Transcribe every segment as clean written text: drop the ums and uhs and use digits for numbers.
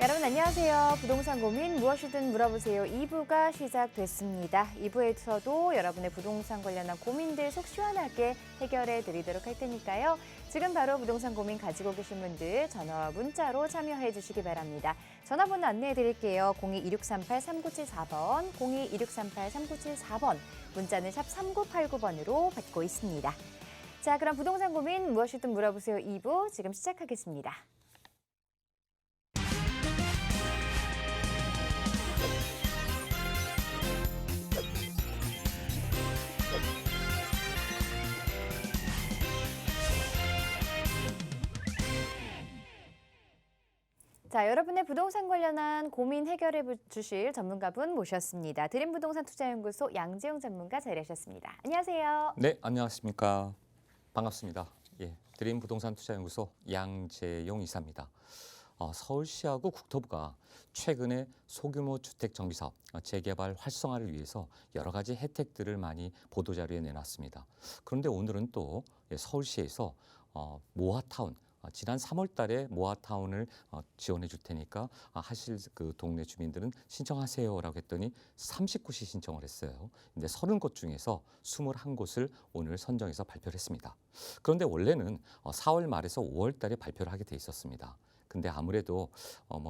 여러분 안녕하세요. 부동산 고민 무엇이든 물어보세요. 2부가 시작됐습니다. 2부에서도 여러분의 부동산 관련한 고민들 속 시원하게 해결해 드리도록 할 테니까요. 지금 바로 부동산 고민 가지고 계신 분들 전화와 문자로 참여해 주시기 바랍니다. 전화번호 안내해 드릴게요. 02-2638-3974번, 02-2638-3974번, 문자는 샵 3989번으로 받고 있습니다. 자, 그럼 부동산 고민 무엇이든 물어보세요. 2부 지금 시작하겠습니다. 자, 여러분의 부동산 관련한 고민 해결해 주실 전문가분 모셨습니다. 드림부동산투자연구소 양재용 전문가 자리하셨습니다. 안녕하세요. 네, 안녕하십니까. 반갑습니다. 드림부동산투자연구소 양재용 이사입니다. 서울시하고 국토부가 최근에 소규모 주택 정비사업 재개발 활성화를 위해서 여러 가지 혜택들을 많이 보도자료에 내놨습니다. 그런데 오늘은 또 서울시에서 모아타운 지난 3월 달에 모아타운을 지원해 줄 테니까 하실 그 동네 주민들은 신청하세요라고 했더니 30곳이 신청을 했어요. 근데 30곳 중에서 21곳을 오늘 선정해서 발표를 했습니다. 그런데 원래는 4월 말에서 5월 달에 발표를 하게 돼 있었습니다. 근데 아무래도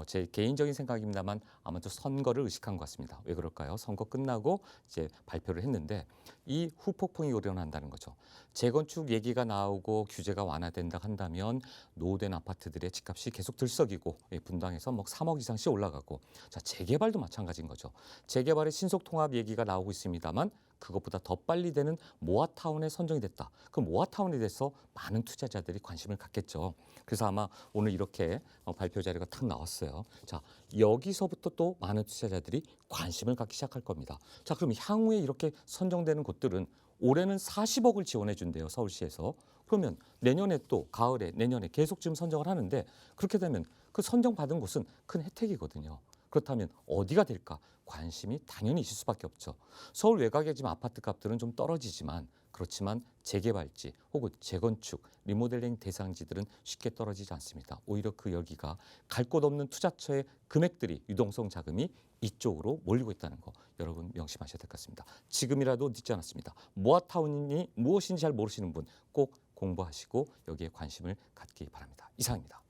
제 개인적인 생각입니다만 아마도 선거를 의식한 것 같습니다. 왜 그럴까요? 선거 끝나고 이제 발표를 했는데 이 후폭풍이 일어난다는 거죠. 재건축 얘기가 나오고 규제가 완화된다 한다면 노후된 아파트들의 집값이 계속 들썩이고 분당에서 3억 이상씩 올라가고, 자, 재개발도 마찬가지인 거죠. 재개발의 신속통합 얘기가 나오고 있습니다만 그것보다 더 빨리 되는 모아타운에 선정이 됐다. 그 모아타운에 대해서 많은 투자자들이 관심을 갖겠죠. 그래서 아마 오늘 이렇게 발표 자료가 탁 나왔어요. 자, 여기서부터 또 많은 투자자들이 관심을 갖기 시작할 겁니다. 자, 그럼 향후에 이렇게 선정되는 곳들은 올해는 40억을 지원해 준대요, 서울시에서. 그러면 내년에 또 가을에 내년에 계속 지금 선정을 하는데, 그렇게 되면 그 선정받은 곳은 큰 혜택이거든요. 그렇다면 어디가 될까? 관심이 당연히 있을 수밖에 없죠. 서울 외곽의 지금 아파트 값들은 좀 떨어지지만, 그렇지만 재개발지 혹은 재건축, 리모델링 대상지들은 쉽게 떨어지지 않습니다. 오히려 그 여기가 갈 곳 없는 투자처의 금액들이, 유동성 자금이 이쪽으로 몰리고 있다는 거 여러분 명심하셔야 될 것 같습니다. 지금이라도 늦지 않았습니다. 모아타운이 무엇인지 잘 모르시는 분 꼭 공부하시고 여기에 관심을 갖기 바랍니다. 이상입니다.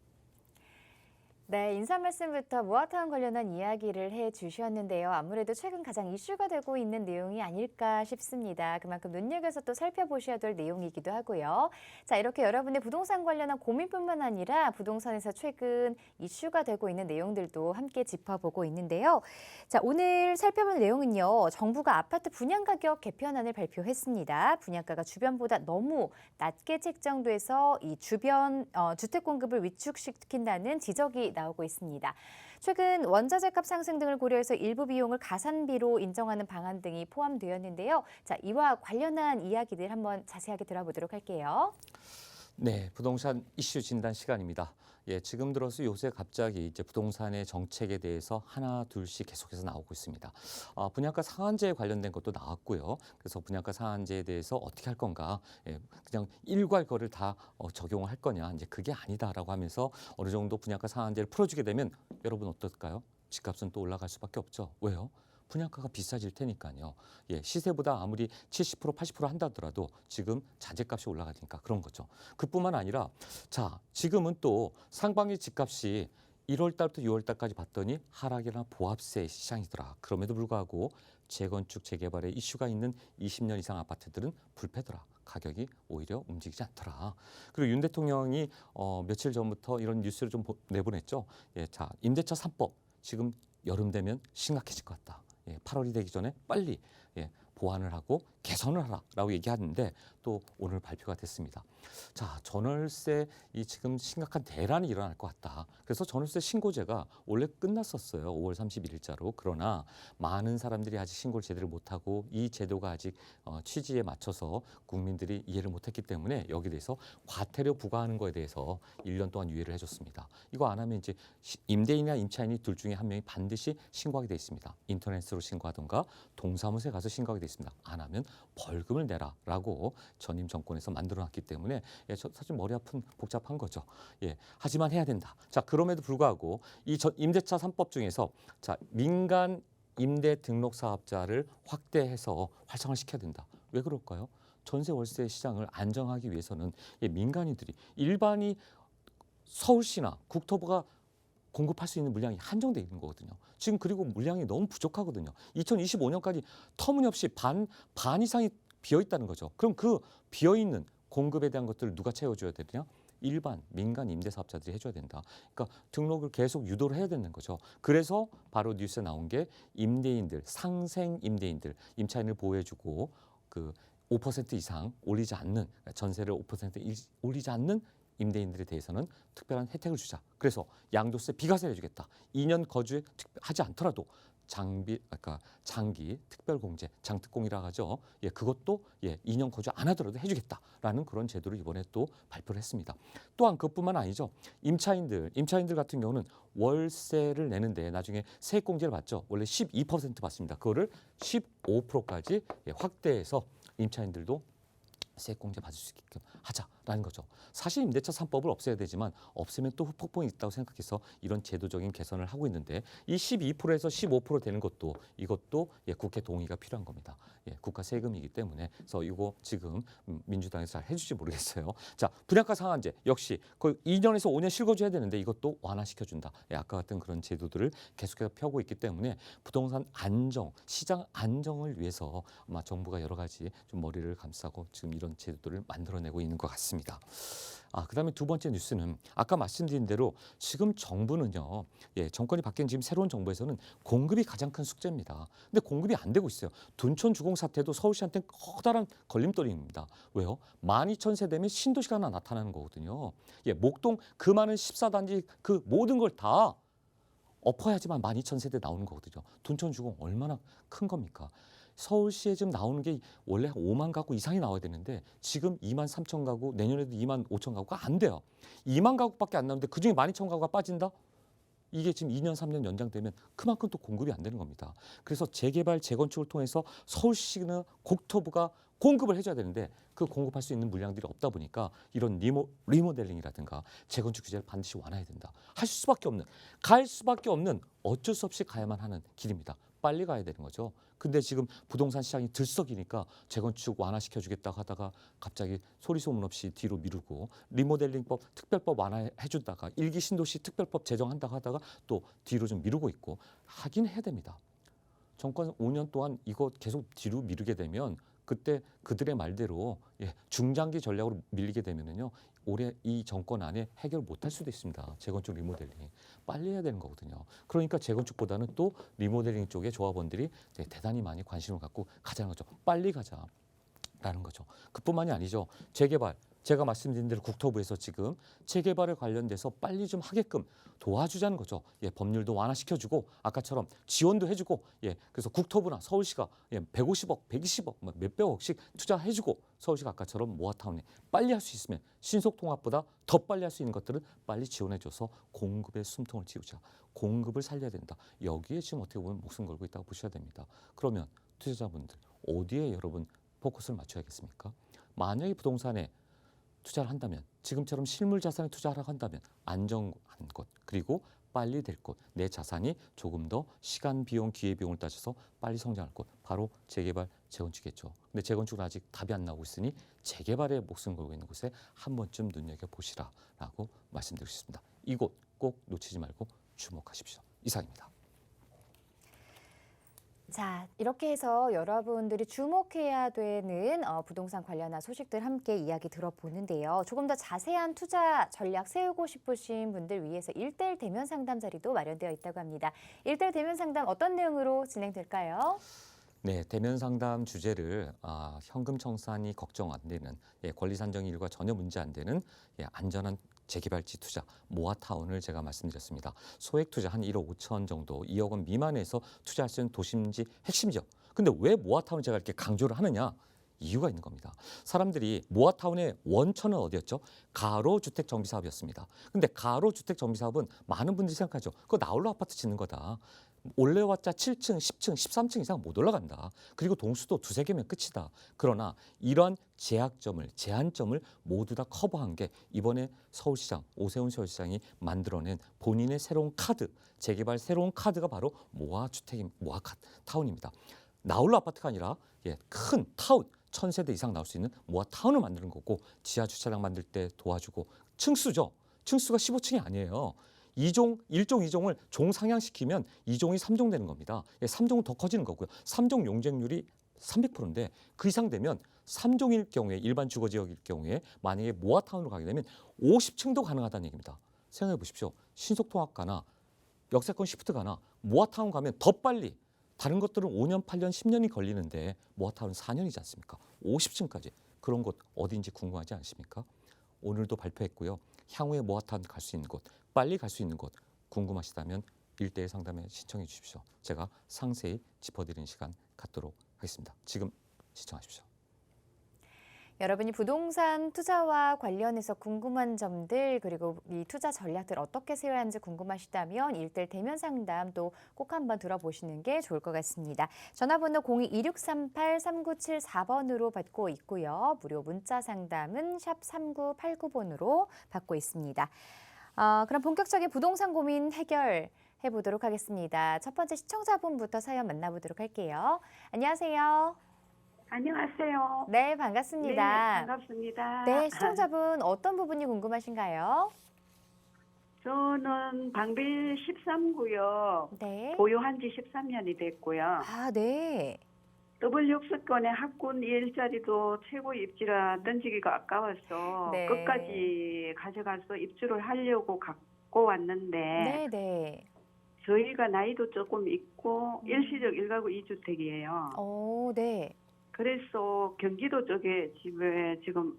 네, 인사 말씀부터 모아타운 관련한 이야기를 해주셨는데요. 아무래도 최근 가장 이슈가 되고 있는 내용이 아닐까 싶습니다. 그만큼 눈여겨서 또 살펴보셔야 될 내용이기도 하고요. 자, 이렇게 여러분의 부동산 관련한 고민뿐만 아니라 부동산에서 최근 이슈가 되고 있는 내용들도 함께 짚어보고 있는데요. 자, 오늘 살펴볼 내용은요. 정부가 아파트 분양가격 개편안을 발표했습니다. 분양가가 주변보다 너무 낮게 책정돼서 이 주변 주택 공급을 위축시킨다는 지적이 나오고 있습니다. 최근 원자재값 상승 등을 고려해서 일부 비용을 가산비로 인정하는 방안 등이 포함되었는데요. 자, 이와 관련한 이야기들 한번 자세하게 들어보도록 할게요. 네, 부동산 이슈 진단 시간입니다. 지금 들어서 요새 갑자기 이제 부동산의 정책에 대해서 하나 둘씩 계속해서 나오고 있습니다. 분양가 상한제에 관련된 것도 나왔고요. 그래서 분양가 상한제에 대해서 어떻게 할 건가? 그냥 일괄 거를 다 적용을 할 거냐? 이제 그게 아니다라고 하면서 어느 정도 분양가 상한제를 풀어주게 되면 여러분 어떨까요? 집값은 또 올라갈 수밖에 없죠. 왜요? 분양가가 비싸질 테니까요. 시세보다 아무리 70% 80% 한다더라도 지금 자재값이 올라가니까 그런 거죠. 그뿐만 아니라 자, 지금은 또 상반기 집값이 1월 달부터 6월 달까지 봤더니 하락이나 보합세 시장이더라. 그럼에도 불구하고 재건축 재개발에 이슈가 있는 20년 이상 아파트들은 불패더라. 가격이 오히려 움직이지 않더라. 그리고 윤 대통령이 며칠 전부터 이런 뉴스를 좀 내보냈죠. 자, 임대차 3법 지금 여름 되면 심각해질 것 같다. 8월이 되기 전에 빨리 보완을 하고 개선을 하라라고 얘기하는데 또 오늘 발표가 됐습니다. 자, 전월세 이 지금 심각한 대란이 일어날 것 같다. 그래서 전월세 신고제가 원래 끝났었어요. 5월 31일자로. 그러나 많은 사람들이 아직 신고를 제대로 못하고 이 제도가 아직 취지에 맞춰서 국민들이 이해를 못했기 때문에 여기에 대해서 과태료 부과하는 거에 대해서 1년 동안 유예를 해줬습니다. 이거 안 하면 이제 임대인이나 임차인이 둘 중에 한 명이 반드시 신고하게 돼 있습니다. 인터넷으로 신고하든가 동사무소에 가서 신고하게 돼 있습니다. 안 하면 벌금을 내라라고 전임 정권에서 만들어놨기 때문에 사실 머리 아픈 복잡한 거죠. 하지만 해야 된다. 자, 그럼에도 불구하고 이 임대차 3법 중에서 자, 민간 임대 등록 사업자를 확대해서 활성화 시켜야 된다. 왜 그럴까요? 전세 월세 시장을 안정하기 위해서는 민간인들이 일반이 서울시나 국토부가 공급할 수 있는 물량이 한정돼 있는 거거든요. 지금 그리고 물량이 너무 부족하거든요. 2025년까지 터무니없이 반 이상이 비어 있다는 거죠. 그럼 그 비어 있는 공급에 대한 것들을 누가 채워줘야 되느냐? 일반 민간 임대사업자들이 해줘야 된다. 그러니까 등록을 계속 유도를 해야 되는 거죠. 그래서 바로 뉴스에 나온 게 임대인들, 상생 임대인들, 임차인을 보호해주고 그 5% 이상 올리지 않는 전세를 5% 올리지 않는 임대인들에 대해서는 특별한 혜택을 주자. 그래서 양도세 비과세를 해주겠다. 2년 거주에 하지 않더라도 장기 특별공제, 장특공이라고 하죠. 그것도 2년 거주 안 하더라도 해주겠다라는 그런 제도를 이번에 또 발표를 했습니다. 또한 그것뿐만 아니죠. 임차인들 같은 경우는 월세를 내는데 나중에 세액공제를 받죠. 원래 12% 받습니다. 그거를 15%까지 확대해서 임차인들도 세액공제 받을 수 있게끔 하자라는 거죠. 사실 임대차 3법을 없애야 되지만 없으면 또 후폭풍이 있다고 생각해서 이런 제도적인 개선을 하고 있는데 이 12%에서 15% 되는 것도 이것도 국회 동의가 필요한 겁니다. 국가 세금이기 때문에 그래서 이거 지금 민주당에서 잘 해줄지 모르겠어요. 자, 분양가 상한제 역시 그 2년에서 5년 실거주해야 되는데 이것도 완화시켜준다. 아까 같은 그런 제도들을 계속해서 펴고 있기 때문에 부동산 안정, 시장 안정을 위해서 아마 정부가 여러 가지 좀 머리를 감싸고 지금 이런 제도들을 만들어내고 있는 것 같습니다. 그다음에 두 번째 뉴스는 아까 말씀드린 대로 지금 정부는요, 정권이 바뀐 지금 새로운 정부에서는 공급이 가장 큰 숙제입니다. 근데 공급이 안 되고 있어요. 둔촌 주공 사태도 서울시한테는 커다란 걸림돌입니다. 왜요? 12,000세대면 신도시가 하나 나타나는 거거든요. 목동 그 많은 14단지 그 모든 걸 다 엎어야지만 12,000세대 나오는 거거든요. 둔촌 주공 얼마나 큰 겁니까? 서울시에 지금 나오는 게 원래 5만 가구 이상이 나와야 되는데 지금 2만 3천 가구, 내년에도 2만 5천 가구가 안 돼요. 2만 가구밖에 안 나오는데 그중에 12,000 가구가 빠진다? 이게 지금 2년, 3년 연장되면 그만큼 또 공급이 안 되는 겁니다. 그래서 재개발, 재건축을 통해서 서울시나 국토부가 공급을 해줘야 되는데 그 공급할 수 있는 물량들이 없다 보니까 이런 리모델링이라든가 재건축 규제를 반드시 완화해야 된다. 할 수밖에 없는, 갈 수밖에 없는 어쩔 수 없이 가야만 하는 길입니다. 빨리 가야 되는 거죠. 근데 지금 부동산 시장이 들썩이니까 재건축 완화시켜주겠다고 하다가 갑자기 소리 소문 없이 뒤로 미루고 리모델링법, 특별법 완화해준다가 일기 신도시 특별법 제정한다고 하다가 또 뒤로 좀 미루고 있고 하긴 해야 됩니다. 정권 5년 동안 이거 계속 뒤로 미루게 되면 그때 그들의 말대로 중장기 전략으로 밀리게 되면은요 올해 이 정권 안에 해결 못할 수도 있습니다. 재건축 리모델링 빨리 해야 되는 거거든요. 그러니까 재건축보다는 또 리모델링 쪽에 조합원들이 대단히 많이 관심을 갖고 가자는 거죠. 빨리 가자라는 거죠. 그뿐만이 아니죠. 재개발. 제가 말씀드린 대로 국토부에서 지금 재개발에 관련돼서 빨리 좀 하게끔 도와주자는 거죠. 법률도 완화시켜주고 아까처럼 지원도 해주고 그래서 국토부나 서울시가 150억, 120억 몇백억씩 투자해주고 서울시가 아까처럼 모아타운에 빨리 할 수 있으면 신속통합보다 더 빨리 할 수 있는 것들은 빨리 지원해줘서 공급의 숨통을 틔우자. 공급을 살려야 된다. 여기에 지금 어떻게 보면 목숨 걸고 있다고 보셔야 됩니다. 그러면 투자자분들 어디에 여러분 포커스를 맞춰야겠습니까? 만약에 부동산에 투자를 한다면 지금처럼 실물 자산에 투자하라고 한다면 안정한 것 그리고 빨리 될 것 내 자산이 조금 더 시간 비용 기회 비용을 따져서 빨리 성장할 것 바로 재개발 재건축이겠죠. 근데 재건축은 아직 답이 안 나오고 있으니 재개발에 목숨 걸고 있는 곳에 한 번쯤 눈여겨보시라라고 말씀드리고 싶습니다. 이곳 꼭 놓치지 말고 주목하십시오. 이상입니다. 자, 이렇게 해서 여러분들이 주목해야 되는 부동산 관련한 소식들 함께 이야기 들어보는데요. 조금 더 자세한 투자 전략 세우고 싶으신 분들 위해서 1:1 대면 상담 자리도 마련되어 있다고 합니다. 1:1 대면 상담 어떤 내용으로 진행될까요? 네, 대면 상담 주제를 현금 청산이 걱정 안 되는 권리 산정 일과 전혀 문제 안 되는 안전한 재개발지 투자 모아타운을 제가 말씀드렸습니다. 소액 투자 한 1억 5천 정도 2억 원 미만에서 투자할 수 있는 도심지 핵심 지역. 근데 왜 모아타운을 제가 이렇게 강조를 하느냐? 이유가 있는 겁니다. 사람들이 모아타운의 원천은 어디였죠? 가로주택 정비사업이었습니다. 근데 가로주택 정비사업은 많은 분들이 생각하죠. 그거 나홀로 아파트 짓는 거다. 올라왔자 7층, 10층, 13층 이상 못 올라간다. 그리고 동수도 두세 개면 끝이다. 그러나 이러한 제한점을 모두 다 커버한 게 이번에 서울시장, 오세훈 서울시장이 만들어낸 본인의 새로운 카드, 재개발 새로운 카드가 바로 모아타운입니다. 나홀로 아파트가 아니라 큰 타운, 1000세대 이상 나올 수 있는 모아타운을 만드는 거고 지하 주차장 만들 때 도와주고 층수죠. 층수가 15층이 아니에요. 1종, 2종을 종 상향시키면 2종이 3종 되는 겁니다. 3종은 더 커지는 거고요. 3종 용적률이 300%인데 그 이상 되면 3종일 경우에 일반 주거 지역일 경우에 만약에 모아타운으로 가게 되면 50층도 가능하다는 얘기입니다. 생각해 보십시오. 신속통합가나 역세권 시프트가나 모아타운 가면 더 빨리 다른 것들은 5년, 8년, 10년이 걸리는데 모아타운은 4년이지 않습니까? 50층까지. 그런 곳 어딘지 궁금하지 않으십니까? 오늘도 발표했고요. 향후에 모아타운 갈 수 있는 곳, 빨리 갈 수 있는 곳 궁금하시다면 1:1 상담에 신청해 주십시오. 제가 상세히 짚어드리는 시간 갖도록 하겠습니다. 지금 시청하십시오. 여러분이 부동산 투자와 관련해서 궁금한 점들 그리고 이 투자 전략들 어떻게 세워야 하는지 궁금하시다면 1:1 대면 상담 또 꼭 한번 들어보시는 게 좋을 것 같습니다. 전화번호 02-2638-3974번으로 받고 있고요. 무료 문자 상담은 샵 3989번으로 받고 있습니다. 그럼 본격적인 부동산 고민 해결해 보도록 하겠습니다. 첫 번째 시청자분부터 사연 만나보도록 할게요. 안녕하세요. 안녕하세요. 네, 반갑습니다. 네, 반갑습니다. 네, 시청자분 어떤 부분이 궁금하신가요? 저는 방빌 13구역 네. 보유한 지 13년이 됐고요. 아, 네. 더블 역세권의 학군 일자리도 최고 입지라 던지기가 아까워서 네. 끝까지 가져가서 입주를 하려고 갖고 왔는데 네, 네. 저희가 나이도 조금 있고 일시적 1가구 2주택이에요. 오, 네. 그래서 경기도 쪽에 집에 지금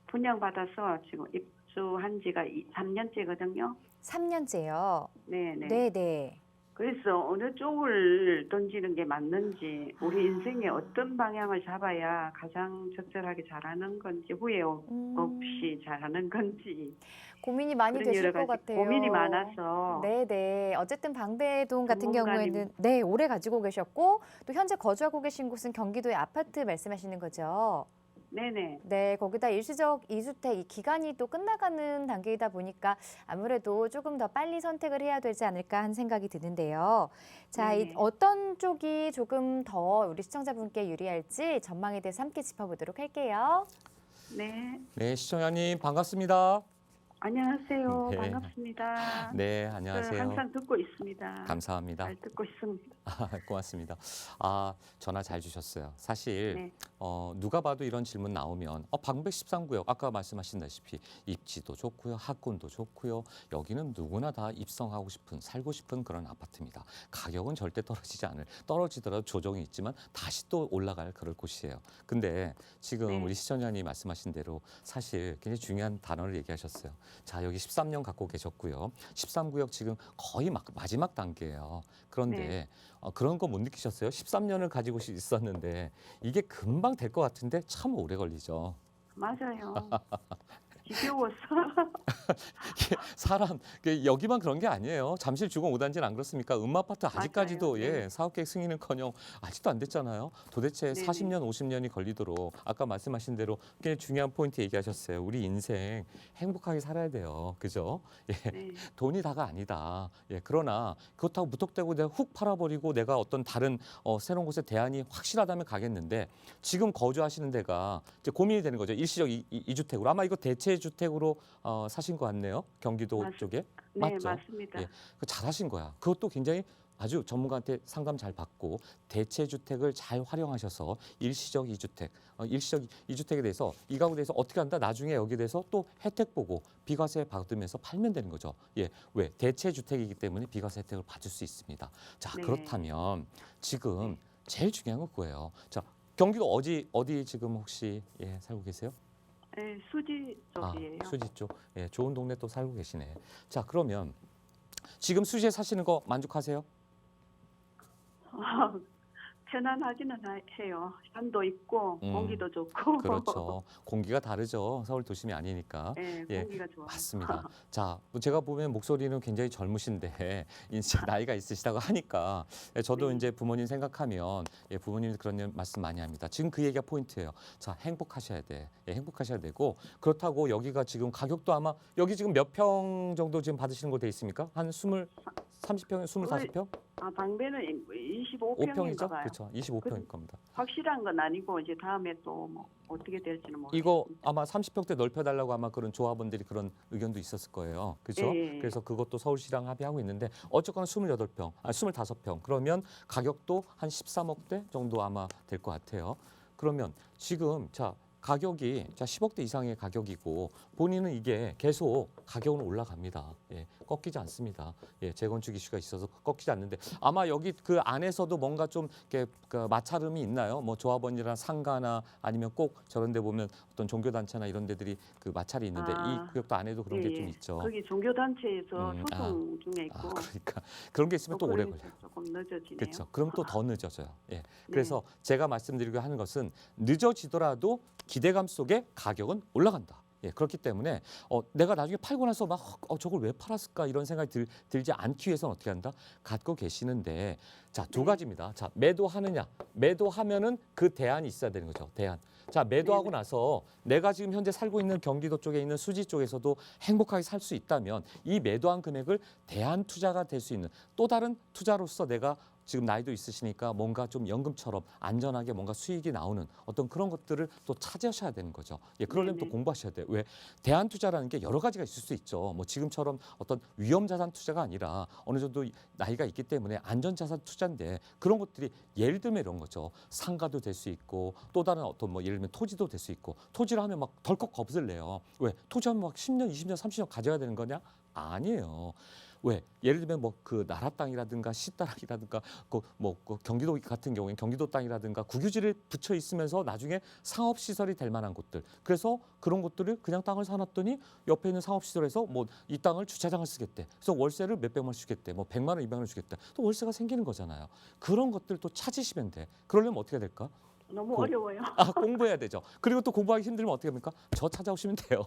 분양받아서 지금 입주한 지가 3년째거든요. 3년째요. 네네. 네, 네. 그래서 어느 쪽을 던지는 게 맞는지 우리 인생에 어떤 방향을 잡아야 가장 적절하게 잘하는 건지 후회 없이 잘하는 건지 고민이 많이 그런 되실 여러 것 가지 같아요. 고민이 많아서 네, 네. 어쨌든 방배동 같은 전문가님. 경우에는 네, 오래 가지고 계셨고 또 현재 거주하고 계신 곳은 경기도의 아파트 말씀하시는 거죠. 네네. 네, 거기다 일시적 2주택 이 기간이 또 끝나가는 단계이다 보니까 아무래도 조금 더 빨리 선택을 해야 되지 않을까 하는 생각이 드는데요. 자, 네네. 어떤 쪽이 조금 더 우리 시청자분께 유리할지 전망에 대해서 함께 짚어보도록 할게요. 네. 네, 시청자님 반갑습니다. 안녕하세요. 네. 반갑습니다. 네, 안녕하세요. 항상 듣고 있습니다. 감사합니다. 잘 듣고 있습니다. 고맙습니다. 전화 잘 주셨어요. 사실 네. 누가 봐도 이런 질문 나오면 방배 13구역 아까 말씀하신다시피 입지도 좋고요. 학군도 좋고요. 여기는 누구나 다 입성하고 싶은 살고 싶은 그런 아파트입니다. 가격은 절대 떨어지더라도 조정이 있지만 다시 또 올라갈 그럴 곳이에요. 근데 지금 네. 우리 시청자님이 말씀하신 대로 사실 굉장히 중요한 단어를 얘기하셨어요. 자, 여기 13년 갖고 계셨고요. 13구역 지금 거의 마지막 단계예요. 그런데 네. 그런 거 못 느끼셨어요? 13년을 가지고 있었는데 이게 금방 될 것 같은데 참 오래 걸리죠. 맞아요. 지겨워서. 사람 여기만 그런 게 아니에요. 잠실 주공 5단지는 안 그렇습니까? 음마아파트 아직까지도 맞아요. 네. 사업계획 승인은커녕 아직도 안 됐잖아요. 도대체 네네. 40년, 50년이 걸리도록 아까 말씀하신 대로 굉장히 중요한 포인트 얘기하셨어요. 우리 인생 행복하게 살아야 돼요. 그죠? 네. 돈이 다가 아니다. 그러나 그렇다고 무턱대고 내가 훅 팔아버리고 내가 어떤 다른 새로운 곳에 대안이 확실하다면 가겠는데 지금 거주하시는 데가 이제 고민이 되는 거죠. 일시적 2주택으로. 아마 이거 대체주택으로 사신 것 같네요. 경기도 쪽에. 네, 맞죠? 맞습니다. 잘하신 거야. 그것도 굉장히 아주 전문가한테 상담 잘 받고 대체주택을 잘 활용하셔서 일시적 2주택, 일시적 2주택에 대해서 이 가구에 대해서 어떻게 한다? 나중에 여기에 대해서 또 혜택 보고 비과세 받으면서 팔면 되는 거죠. 왜? 대체주택이기 때문에 비과세 혜택을 받을 수 있습니다. 자, 네. 그렇다면 지금 제일 중요한 건 그거예요. 자, 경기도 어디 지금 혹시 살고 계세요? 네, 수지 쪽이에요. 수지 쪽. 좋은 동네 또 살고 계시네. 자, 그러면 지금 수지에 사시는 거 만족하세요? 편안하기는 해요. 산도 있고 음. 공기도 좋고. 그렇죠. 공기가 다르죠. 서울 도심이 아니니까. 네, 예, 공기가 좋아요. 맞습니다. 자, 뭐 제가 보면 목소리는 굉장히 젊으신데 이제 나이가 있으시다고 하니까 저도 네. 이제 부모님 생각하면 부모님이 그런 말씀 많이 합니다. 지금 그 얘기가 포인트예요. 자, 행복하셔야 돼. 행복하셔야 되고 그렇다고 여기가 지금 가격도 아마 여기 지금 몇 평 정도 지금 받으시는 거 돼 있습니까? 한 30평, 25평? 방배는 25평인가 5평이죠? 봐요. 그렇죠. 25평일 겁니다. 확실한 건 아니고 이제 다음에 또 뭐 어떻게 될지는 모르겠어요. 이거 아마 30평대 넓혀달라고 아마 그런 조합원들이 그런 의견도 있었을 거예요. 그렇죠? 예. 그래서 그것도 서울시랑 합의하고 있는데 어쨌거나 28평, 25평. 그러면 가격도 한 13억대 정도 아마 될 것 같아요. 그러면 지금 자 가격이 자 10억대 이상의 가격이고 본인은 이게 계속 가격은 올라갑니다. 꺾이지 않습니다. 재건축 이슈가 있어서 꺾이지 않는데 아마 여기 그 안에서도 뭔가 좀 이렇게 그 마찰음이 있나요? 뭐 조합원이나 상가나 아니면 꼭 저런 데 보면 어떤 종교 단체나 이런 데들이 그 마찰이 있는데 이 구역도 안에도 그런 게 좀 있죠. 거기 종교단체에서 소송 중에 있고. 그러니까 그런 게 있으면 또 오래 걸려요. 조금 늦어지네요. 그렇죠. 그럼 또 더 늦어져요. 그래서 제가 말씀드리고 하는 것은 늦어지더라도 기대감 속에 가격은 올라간다. 그렇기 때문에 내가 나중에 팔고 나서 막 저걸 왜 팔았을까 이런 생각이 들지 않기 위해서는 어떻게 한다? 갖고 계시는데 자, 두 가지입니다. 자, 매도하느냐. 매도하면은 그 대안이 있어야 되는 거죠. 대안. 자, 매도하고 나서 내가 지금 현재 살고 있는 경기도 쪽에 있는 수지 쪽에서도 행복하게 살 수 있다면 이 매도한 금액을 대안 투자가 될 수 있는 또 다른 투자로서 내가 지금 나이도 있으시니까 뭔가 좀 연금처럼 안전하게 뭔가 수익이 나오는 어떤 그런 것들을 또 찾으셔야 되는 거죠. 그러려면 또 공부하셔야 돼요. 왜? 대안 투자라는 게 여러 가지가 있을 수 있죠. 뭐 지금처럼 어떤 위험 자산 투자가 아니라 어느 정도 나이가 있기 때문에 안전 자산 투자인데 그런 것들이 예를 들면 이런 거죠. 상가도 될 수 있고 또 다른 어떤 뭐 예를 들면 토지도 될 수 있고 토지를 하면 막 덜컥 겁을 내요. 왜? 토지하면 막 10년, 20년, 30년 가져야 되는 거냐? 아니에요. 왜? 예를 들면 뭐 그 나라 땅이라든가 시 땅이라든가 그 경기도 같은 경우에 경기도 땅이라든가 국유지를 붙여 있으면서 나중에 상업 시설이 될 만한 곳들. 그래서 그런 곳들을 그냥 땅을 사놨더니 옆에 있는 상업 시설에서 뭐 이 땅을 주차장을 쓰겠대. 그래서 월세를 몇백만 원 주겠대. 뭐 100만 원, 200만 원 주겠대. 또 월세가 생기는 거잖아요. 그런 것들 또 찾으시면 돼. 그러려면 어떻게 될까? 너무 어려워요. 공부해야 되죠. 그리고 또 공부하기 힘들면 어떻게 합니까? 저 찾아오시면 돼요.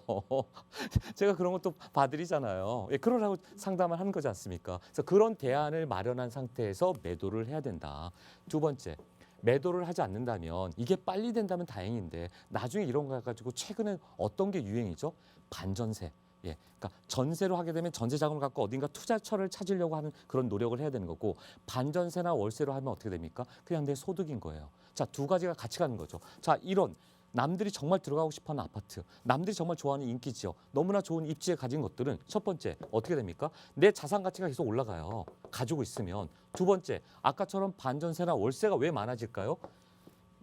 제가 그런 것도 봐드리잖아요. 그러라고 상담을 하는 거지 않습니까? 그래서 그런 대안을 마련한 상태에서 매도를 해야 된다. 두 번째, 매도를 하지 않는다면 이게 빨리 된다면 다행인데 나중에 이런 거 가지고 최근에 어떤 게 유행이죠? 반전세. 그러니까 전세로 하게 되면 전세 자금을 갖고 어딘가 투자처를 찾으려고 하는 그런 노력을 해야 되는 거고 반전세나 월세로 하면 어떻게 됩니까? 그냥 내 소득인 거예요. 자, 두 가지가 같이 가는 거죠. 자, 이런 남들이 정말 들어가고 싶어하는 아파트, 남들이 정말 좋아하는 인기 지역, 너무나 좋은 입지에 가진 것들은 첫 번째 어떻게 됩니까? 내 자산 가치가 계속 올라가요. 가지고 있으면. 두 번째, 아까처럼 반전세나 월세가 왜 많아질까요?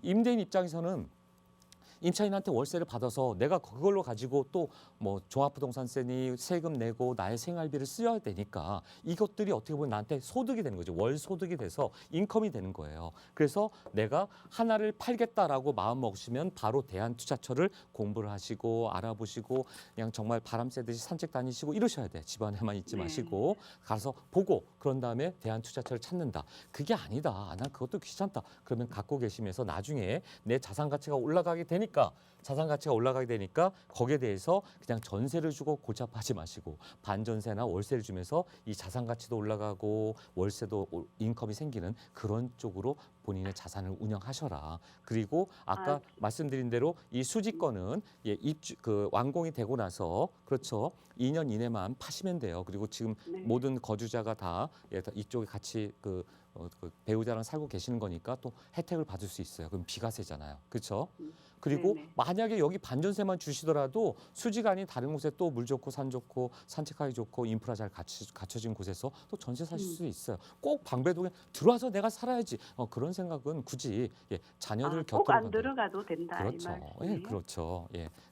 임대인 입장에서는 임차인한테 월세를 받아서 내가 그걸로 가지고 또 뭐 종합부동산세니 세금 내고 나의 생활비를 쓰여야 되니까 이것들이 어떻게 보면 나한테 소득이 되는 거죠. 월 소득이 돼서 인컴이 되는 거예요. 그래서 내가 하나를 팔겠다라고 마음 먹으시면 바로 대한투자처를 공부를 하시고 알아보시고 그냥 정말 바람 쐬듯이 산책 다니시고 이러셔야 돼. 집안에만 있지 마시고 가서 보고 그런 다음에 대한투자처를 찾는다. 그게 아니다. 난 그것도 귀찮다. 그러면 갖고 계시면서 나중에 내 자산 가치가 올라가게 되니까 거기에 대해서 그냥 전세를 주고 골치아파하지 마시고 반전세나 월세를 주면서 이 자산 가치도 올라가고 월세도 인컴이 생기는 그런 쪽으로 본인의 자산을 운영하셔라. 그리고 아까 말씀드린 대로 이 수지권은 완공이 되고 나서 그렇죠. 2년 이내만 파시면 돼요. 그리고 지금 모든 거주자가 다 이쪽에 같이 그 배우자랑 살고 계시는 거니까 또 혜택을 받을 수 있어요. 그럼 비과세잖아요. 그렇죠? 그리고 만약에 여기 반전세만 주시더라도 수지가 아닌 다른 곳에 또 물 좋고 산 좋고 산책하기 좋고 인프라 잘 갖춰진 곳에서 또 전세 사실 수 있어요. 꼭 방배동에 들어와서 내가 살아야지. 그런 생각은 굳이 자녀들 곁으로 꼭 안 들어가도 된다. 그렇죠. 그렇죠.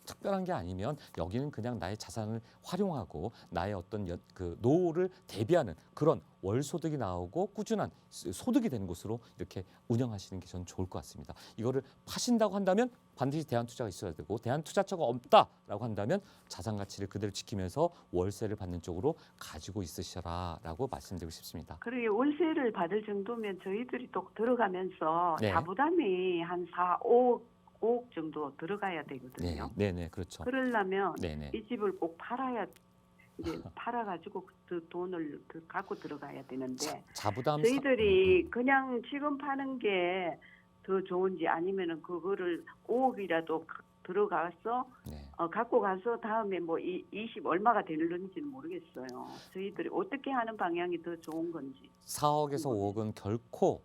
특별한 게 아니면 여기는 그냥 나의 자산을 활용하고 나의 어떤 그 노후를 대비하는 그런 월 소득이 나오고 꾸준한 소득이 되는 곳으로 이렇게 운영하시는 게 저는 좋을 것 같습니다. 이거를 파신다고 한다면 반드시 대안투자가 있어야 되고 대안투자처가 없다라고 한다면 자산 가치를 그대로 지키면서 월세를 받는 쪽으로 가지고 있으셔라라고 말씀드리고 싶습니다. 그리고 월세를 받을 정도면 저희들이 또 들어가면서 네. 자부담이 한 4, 5억 정도 들어가야 되거든요. 네, 그렇죠. 그러려면 네. 이 집을 꼭 팔아야 이제 팔아가지고 그 돈을 갖고 들어가야 되는데 자부담 저희들이 그냥 지금 파는 게 더 좋은지 아니면은 그거를 5억이라도 들어가서 네. 갖고 가서 다음에 뭐 20 얼마가 되는지는 모르겠어요. 저희들이 어떻게 하는 방향이 더 좋은 건지. 4억에서 5억은 결코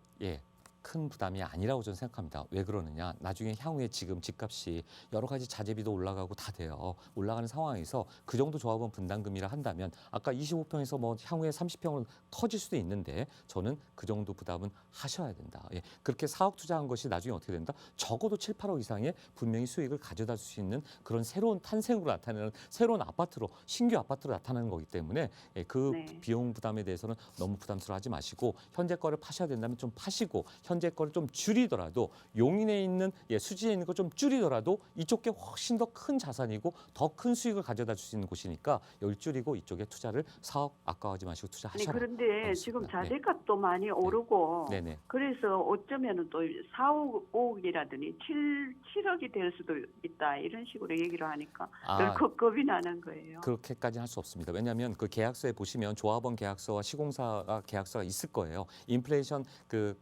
큰 부담이 아니라고 저는 생각합니다. 왜 그러느냐? 나중에 향후에 지금 집값이 여러 가지 자재비도 올라가고 다 돼요. 올라가는 상황에서 그 정도 조합원 분담금이라 한다면 아까 25평에서 뭐 향후에 30평은 커질 수도 있는데 저는 그 정도 부담은 하셔야 된다. 그렇게 4억 투자한 것이 나중에 어떻게 된다? 적어도 7, 8억 이상의 분명히 수익을 가져다 줄 수 있는 그런 새로운 탄생으로 나타나는 새로운 아파트로 신규 아파트로 나타나는 거기 때문에 그 네. 비용 부담에 대해서는 너무 부담스러워하지 마시고 현재 거를 파셔야 된다면 좀 파시고 현재 거를 좀 줄이더라도 용인에 있는 수지에 있는 거 좀 줄이더라도 이쪽 게 훨씬 더 큰 자산이고 더 큰 수익을 가져다 줄 수 있는 곳이니까 여기 줄이고 이쪽에 투자를 4억 아까워하지 마시고 네, 투자하셔라. 그런데 알겠습니다. 지금 자재값도 많이 오르고 네네. 그래서 어쩌면은 또 4, 5억이라더니 7억이 될 수도 있다 이런 식으로 얘기를 하니까 덜 겁이 나는 거예요. 그렇게까지는 할 수 없습니다. 왜냐하면 그 계약서에 보시면 조합원 계약서와 시공사 계약서가 있을 거예요. 인플레이션 그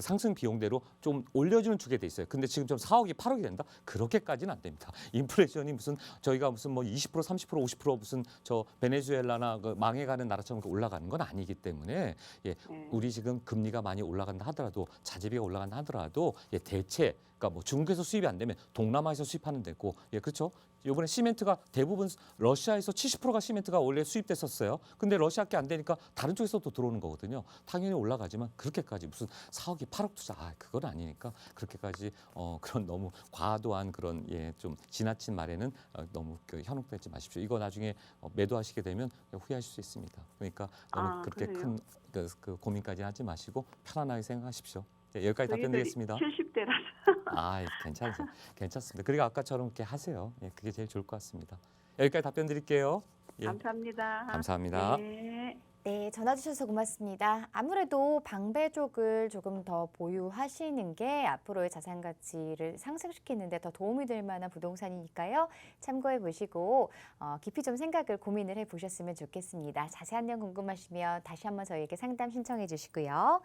상승 비용대로 좀 올려주는 주게 돼 있어요. 근데 지금 좀 4억이 8억이 된다? 그렇게까지는 안 됩니다. 인플레이션이 무슨 저희가 무슨 뭐 20%, 30%, 50% 무슨 저 베네수엘라나 그 망해가는 나라처럼 올라가는 건 아니기 때문에 네. 우리 지금 금리가 많이 올라간다 하더라도 자재비가 올라간다 하더라도 대체 그러니까 뭐 중국에서 수입이 안 되면 동남아에서 수입하는 데고 그렇죠? 이번에 시멘트가 대부분 러시아에서 70%가 시멘트가 원래 수입됐었어요. 근데 러시아께 안 되니까 다른 쪽에서도 들어오는 거거든요. 당연히 올라가지만 그렇게까지 무슨 4억이 8억 투자 그건 아니니까 그렇게까지 그런 너무 과도한 그런 좀 지나친 말에는 너무 현혹되지 마십시오. 이거 나중에 매도하시게 되면 후회하실 수 있습니다. 그러니까 너무 그렇게 그래요? 큰 그 고민까지 하지 마시고 편안하게 생각하십시오. 여기까지 답변드리겠습니다. 70대라서. 괜찮습니다. 그리고 아까처럼 이렇게 하세요. 그게 제일 좋을 것 같습니다. 여기까지 답변 드릴게요. 감사합니다. 감사합니다. 네. 네, 전화 주셔서 고맙습니다. 아무래도 방배족을 조금 더 보유하시는 게 앞으로의 자산 가치를 상승시키는 데 더 도움이 될 만한 부동산이니까요. 참고해 보시고 깊이 좀 생각을 고민을 해 보셨으면 좋겠습니다. 자세한 내용 궁금하시면 다시 한번 저희에게 상담 신청해 주시고요.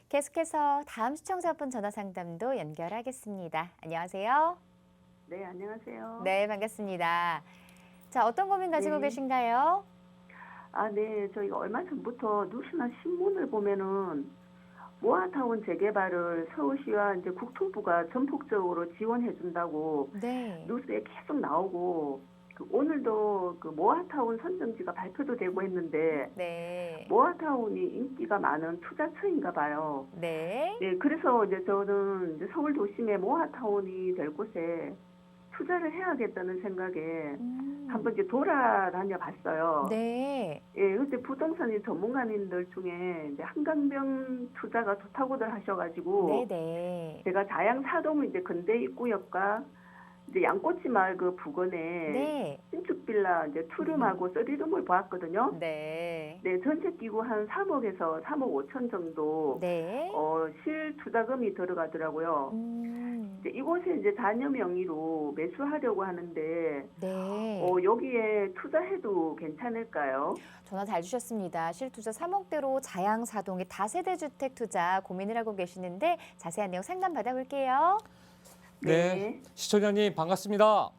계속해서 다음 시청자분 전화 상담도 연결하겠습니다. 안녕하세요. 네, 안녕하세요. 네, 반갑습니다. 자, 어떤 고민 가지고 네. 계신가요? 네, 저희가 얼마 전부터 뉴스나 신문을 보면은 모아타운 재개발을 서울시와 이제 국토부가 전폭적으로 지원해 준다고 네. 뉴스에 계속 나오고 오늘도 그 모아타운 선정지가 발표도 되고 했는데 네. 모아타운이 인기가 많은 투자처인가 봐요. 네. 네, 그래서 이제 저는 이제 서울 도심에 모아타운이 될 곳에 투자를 해야겠다는 생각에 한번 이제 돌아다녀 봤어요. 네. 그때 부동산 전문가님들 중에 이제 한강변 투자가 좋다고들 하셔가지고 네네. 제가 자양사동 이제 근대 입구역과 이제 양꼬치마을 그 부근에 네. 신축 빌라 이제 투룸하고 쓰리룸을 보았거든요. 네. 네, 전체 끼고 한 3억에서 3억 5천 정도 네. 실투자금이 들어가더라고요. 이제 이곳에 이제 자녀 명의로 매수하려고 하는데 네. 여기에 투자해도 괜찮을까요? 전화 잘 주셨습니다. 실투자 3억대로 자양사동의 다세대 주택 투자 고민을 하고 계시는데 자세한 내용 상담 받아볼게요. 네, 시청자님 반갑습니다.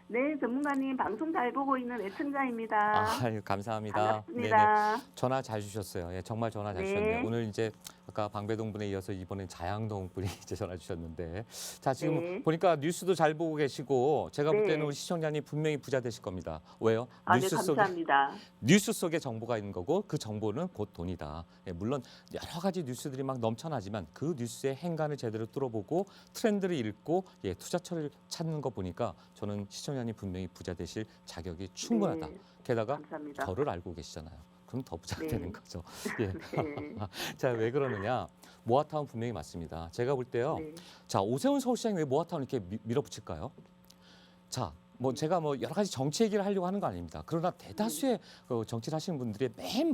네, 전문가님 방송 잘 보고 있는 애청자입니다. 감사합니다. 반갑습니다. 전화 잘 주셨어요. 정말 전화 잘 네. 주셨네요. 오늘 이제 아까 방배동 분에 이어서 이번엔 자양동 분이 이제 전화 주셨는데, 자 지금 네. 보니까 뉴스도 잘 보고 계시고 제가 볼 네. 때는 우리 시청자님 분명히 부자 되실 겁니다. 왜요? 네, 감사합니다. 뉴스 속에 정보가 있는 거고 그 정보는 곧 돈이다. 물론 여러 가지 뉴스들이 막 넘쳐나지만 그 뉴스의 행간을 제대로 뚫어보고 트렌드를 읽고 투자처를 찾는 거 보니까 저는 시청자님 분명히 부자 되실 자격이 충분하다. 네, 게다가 감사합니다. 저를 알고 계시잖아요. 그럼 더 부자가 네. 되는 거죠. 예. 네. 자, 왜 그러느냐? 모아타운 분명히 맞습니다. 제가 볼 때요. 네. 자, 오세훈 서울시장이 왜 모아타운 이렇게 밀어붙일까요? 자, 뭐 제가 뭐 여러 가지 정치 얘기를 하려고 하는 거 아닙니다. 그러나 대다수의 그 정치를 하시는 분들의 맨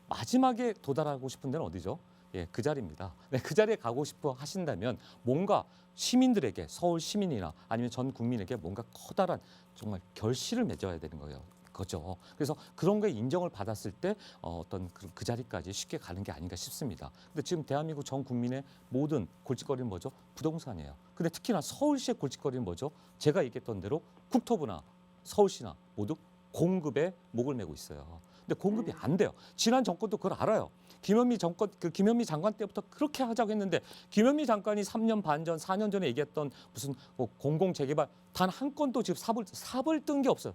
마지막에 도달하고 싶은 데는 어디죠? 예, 그 자리입니다. 네, 그 자리에 가고 싶어 하신다면 뭔가 시민들에게, 서울 시민이나 아니면 전 국민에게 뭔가 커다란 정말 결실을 맺어야 되는 거예요. 거죠. 그래서 그런 거에 인정을 받았을 때 어떤 그 자리까지 쉽게 가는 게 아닌가 싶습니다. 근데 지금 대한민국 전 국민의 모든 골칫거리는 뭐죠? 부동산이에요. 근데 특히나 서울시의 골칫거리는 뭐죠? 제가 얘기했던 대로 국토부나 서울시나 모두 공급에 목을 메고 있어요. 근데 공급이 안 돼요. 지난 정권도 그걸 알아요. 김현미 장관 때부터 그렇게 하자고 했는데 김현미 장관이 3년 반 전, 4년 전에 얘기했던 무슨 뭐 공공 재개발 단 한 건도 지금 삽을 뜬 게 없어요.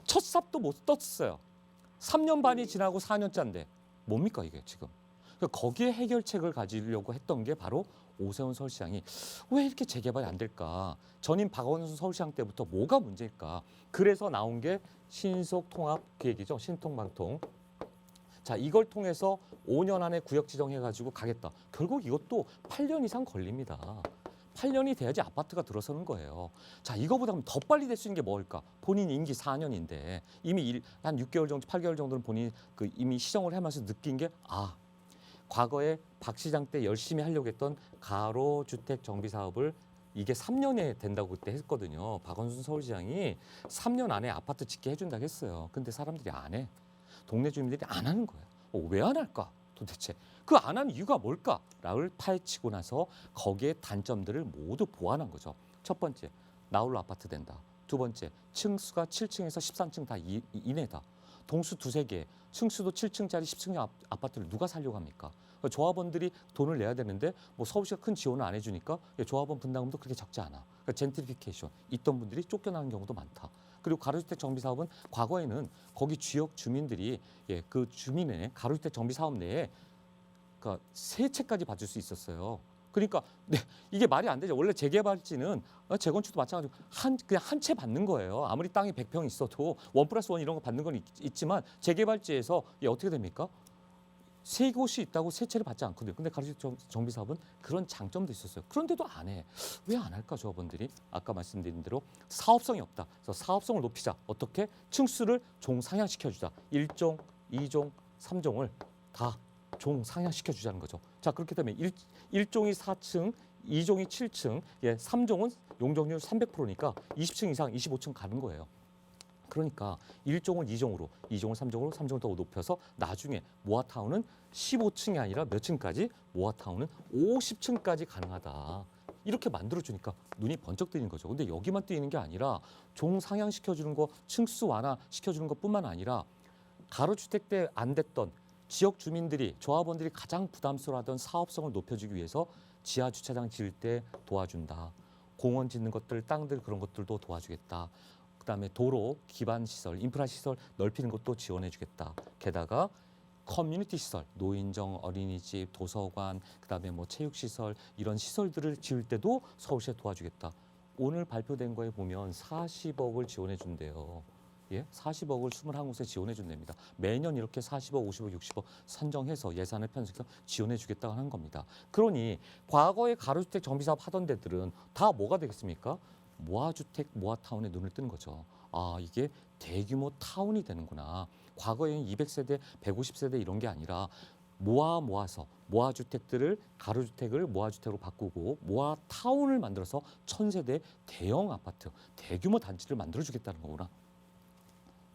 첫 삽도 못 떴어요. 3년 반이 지나고 4년째인데 뭡니까 이게 지금. 그러니까 거기에 해결책을 가지려고 했던 게 바로 오세훈 서울시장이 왜 이렇게 재개발이 안 될까. 전임 박원순 서울시장 때부터 뭐가 문제일까. 그래서 나온 게 신속통합 계획이죠. 신통방통. 자, 이걸 통해서 5년 안에 구역 지정해가지고 가겠다. 결국 이것도 8년 이상 걸립니다. 8년이 돼야지 아파트가 들어서는 거예요. 자, 이거보다 더 빨리 될 수 있는 게 뭘까? 본인 임기 4년인데 이미 한 6개월 정도, 8개월 정도는 본인이 이미 시정을 하면서 느낀 게 과거에 박 시장 때 열심히 하려고 했던 가로주택 정비 사업을 이게 3년에 된다고 그때 했거든요. 박원순 서울시장이 3년 안에 아파트 짓게 해준다고 했어요. 근데 사람들이 안 해. 동네 주민들이 안 하는 거예요. 왜 안 할까? 도대체 그 안 하는 이유가 뭘까를 파헤치고 나서 거기에 단점들을 모두 보완한 거죠. 첫 번째, 나홀로 아파트 된다. 두 번째, 층수가 7층에서 13층 다 이내다. 동수 두세 개, 층수도 7층짜리 10층 아파트를 누가 살려고 합니까? 조합원들이 돈을 내야 되는데 뭐 서울시가 큰 지원을 안 해주니까 조합원 분담금도 그렇게 적지 않아. 그러니까 젠트리피케이션 있던 분들이 쫓겨나는 경우도 많다. 그리고 가로주택 정비 사업은 과거에는 거기 지역 주민들이 그 주민의 가로주택 정비 사업 내에 그러니까 세 채까지 받을 수 있었어요. 그러니까 이게 말이 안 되죠. 원래 재개발지는 재건축도 마찬가지로 그냥 한 채 받는 거예요. 아무리 땅이 100평 있어도 1+1 이런 거 받는 건 있지만 재개발지에서 어떻게 됩니까? 세 곳이 있다고 세 채를 받지 않거든요. 근데 가로주택 정비 사업은 그런 장점도 있었어요. 그런데도 안 해. 왜 안 할까 조합원들이? 아까 말씀드린 대로 사업성이 없다. 그래서 사업성을 높이자. 어떻게? 층수를 종상향시켜주자. 1종, 2종, 3종을 다 종상향시켜주자는 거죠. 자, 그렇게 되면 1종이 4층, 2종이 7층, 3종은 용적률 300%니까 20층 이상 25층 가는 거예요. 그러니까 1종을 2종으로, 2종을 3종으로, 3종을 더 높여서 나중에 모아타운은 15층이 아니라 몇 층까지? 모아타운은 50층까지 가능하다. 이렇게 만들어주니까 눈이 번쩍 뜨이는 거죠. 근데 여기만 뜨이는 게 아니라 종상향시켜주는 거, 층수 완화시켜주는 것뿐만 아니라 가로주택 때 안 됐던 지역 주민들이, 조합원들이 가장 부담스러워하던 사업성을 높여주기 위해서 지하 주차장 지을 때 도와준다. 공원 짓는 것들, 땅들 그런 것들도 도와주겠다. 그다음에 도로, 기반 시설, 인프라 시설 넓히는 것도 지원해 주겠다. 게다가 커뮤니티 시설, 노인정, 어린이집, 도서관, 그다음에 뭐 체육 시설 이런 시설들을 지을 때도 서울시에 도와주겠다. 오늘 발표된 거에 보면 40억을 지원해 준대요. 40억을 21곳에 지원해 준답니다. 매년 이렇게 40억, 50억, 60억 선정해서 예산을 편성해서 지원해 주겠다고 하는 겁니다. 그러니 과거에 가로주택 정비사업 하던 데들은 다 뭐가 되겠습니까? 모아주택, 모아타운에 눈을 뜨는 거죠. 이게 대규모 타운이 되는구나. 과거에는 200세대, 150세대 이런 게 아니라 모아서 모아주택들을 가로주택을 모아주택으로 바꾸고 모아타운을 만들어서 1000세대 대형 아파트, 대규모 단지를 만들어주겠다는 거구나.